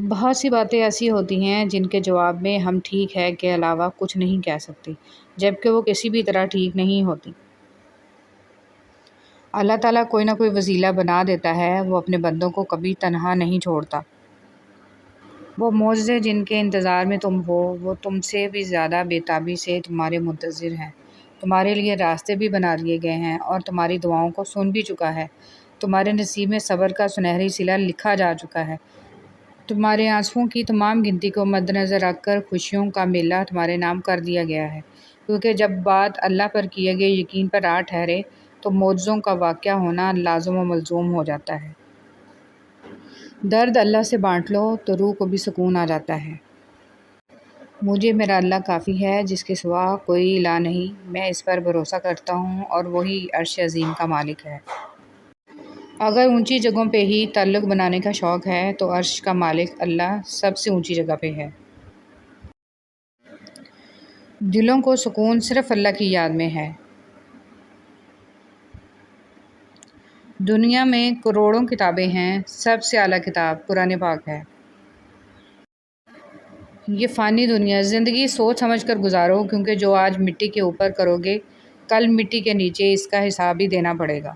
بہت سی باتیں ایسی ہوتی ہیں جن کے جواب میں ہم ٹھیک ہے کے علاوہ کچھ نہیں کہہ سکتے، جبکہ وہ کسی بھی طرح ٹھیک نہیں ہوتی۔ اللہ تعالیٰ کوئی نہ کوئی وسیلہ بنا دیتا ہے، وہ اپنے بندوں کو کبھی تنہا نہیں چھوڑتا۔ وہ معجزے جن کے انتظار میں تم ہو، وہ تم سے بھی زیادہ بے تابی سے تمہارے منتظر ہیں۔ تمہارے لیے راستے بھی بنا دیے گئے ہیں، اور تمہاری دعاؤں کو سن بھی چکا ہے۔ تمہارے نصیب میں صبر کا سنہری صلہ لکھا جا چکا ہے۔ تمہارے آنسوؤں کی تمام گنتی کو مد نظر رکھ کر خوشیوں کا میلہ تمہارے نام کر دیا گیا ہے، کیونکہ جب بات اللہ پر کیے گئے یقین پر آ ٹھہرے تو معجزوں کا واقعہ ہونا لازم و ملزوم ہو جاتا ہے۔ درد اللہ سے بانٹ لو تو روح کو بھی سکون آ جاتا ہے۔ مجھے میرا اللہ کافی ہے، جس کے سوا کوئی الہ نہیں، میں اس پر بھروسہ کرتا ہوں، اور وہی عرش عظیم کا مالک ہے۔ اگر اونچی جگہوں پہ ہی تعلق بنانے کا شوق ہے تو عرش کا مالک اللہ سب سے اونچی جگہ پہ ہے۔ دلوں کو سکون صرف اللہ کی یاد میں ہے۔ دنیا میں کروڑوں کتابیں ہیں، سب سے اعلیٰ کتاب قرآن پاک ہے۔ یہ فانی دنیا، زندگی سوچ سمجھ کر گزارو، کیونکہ جو آج مٹی کے اوپر کرو گے کل مٹی کے نیچے اس کا حساب بھی دینا پڑے گا۔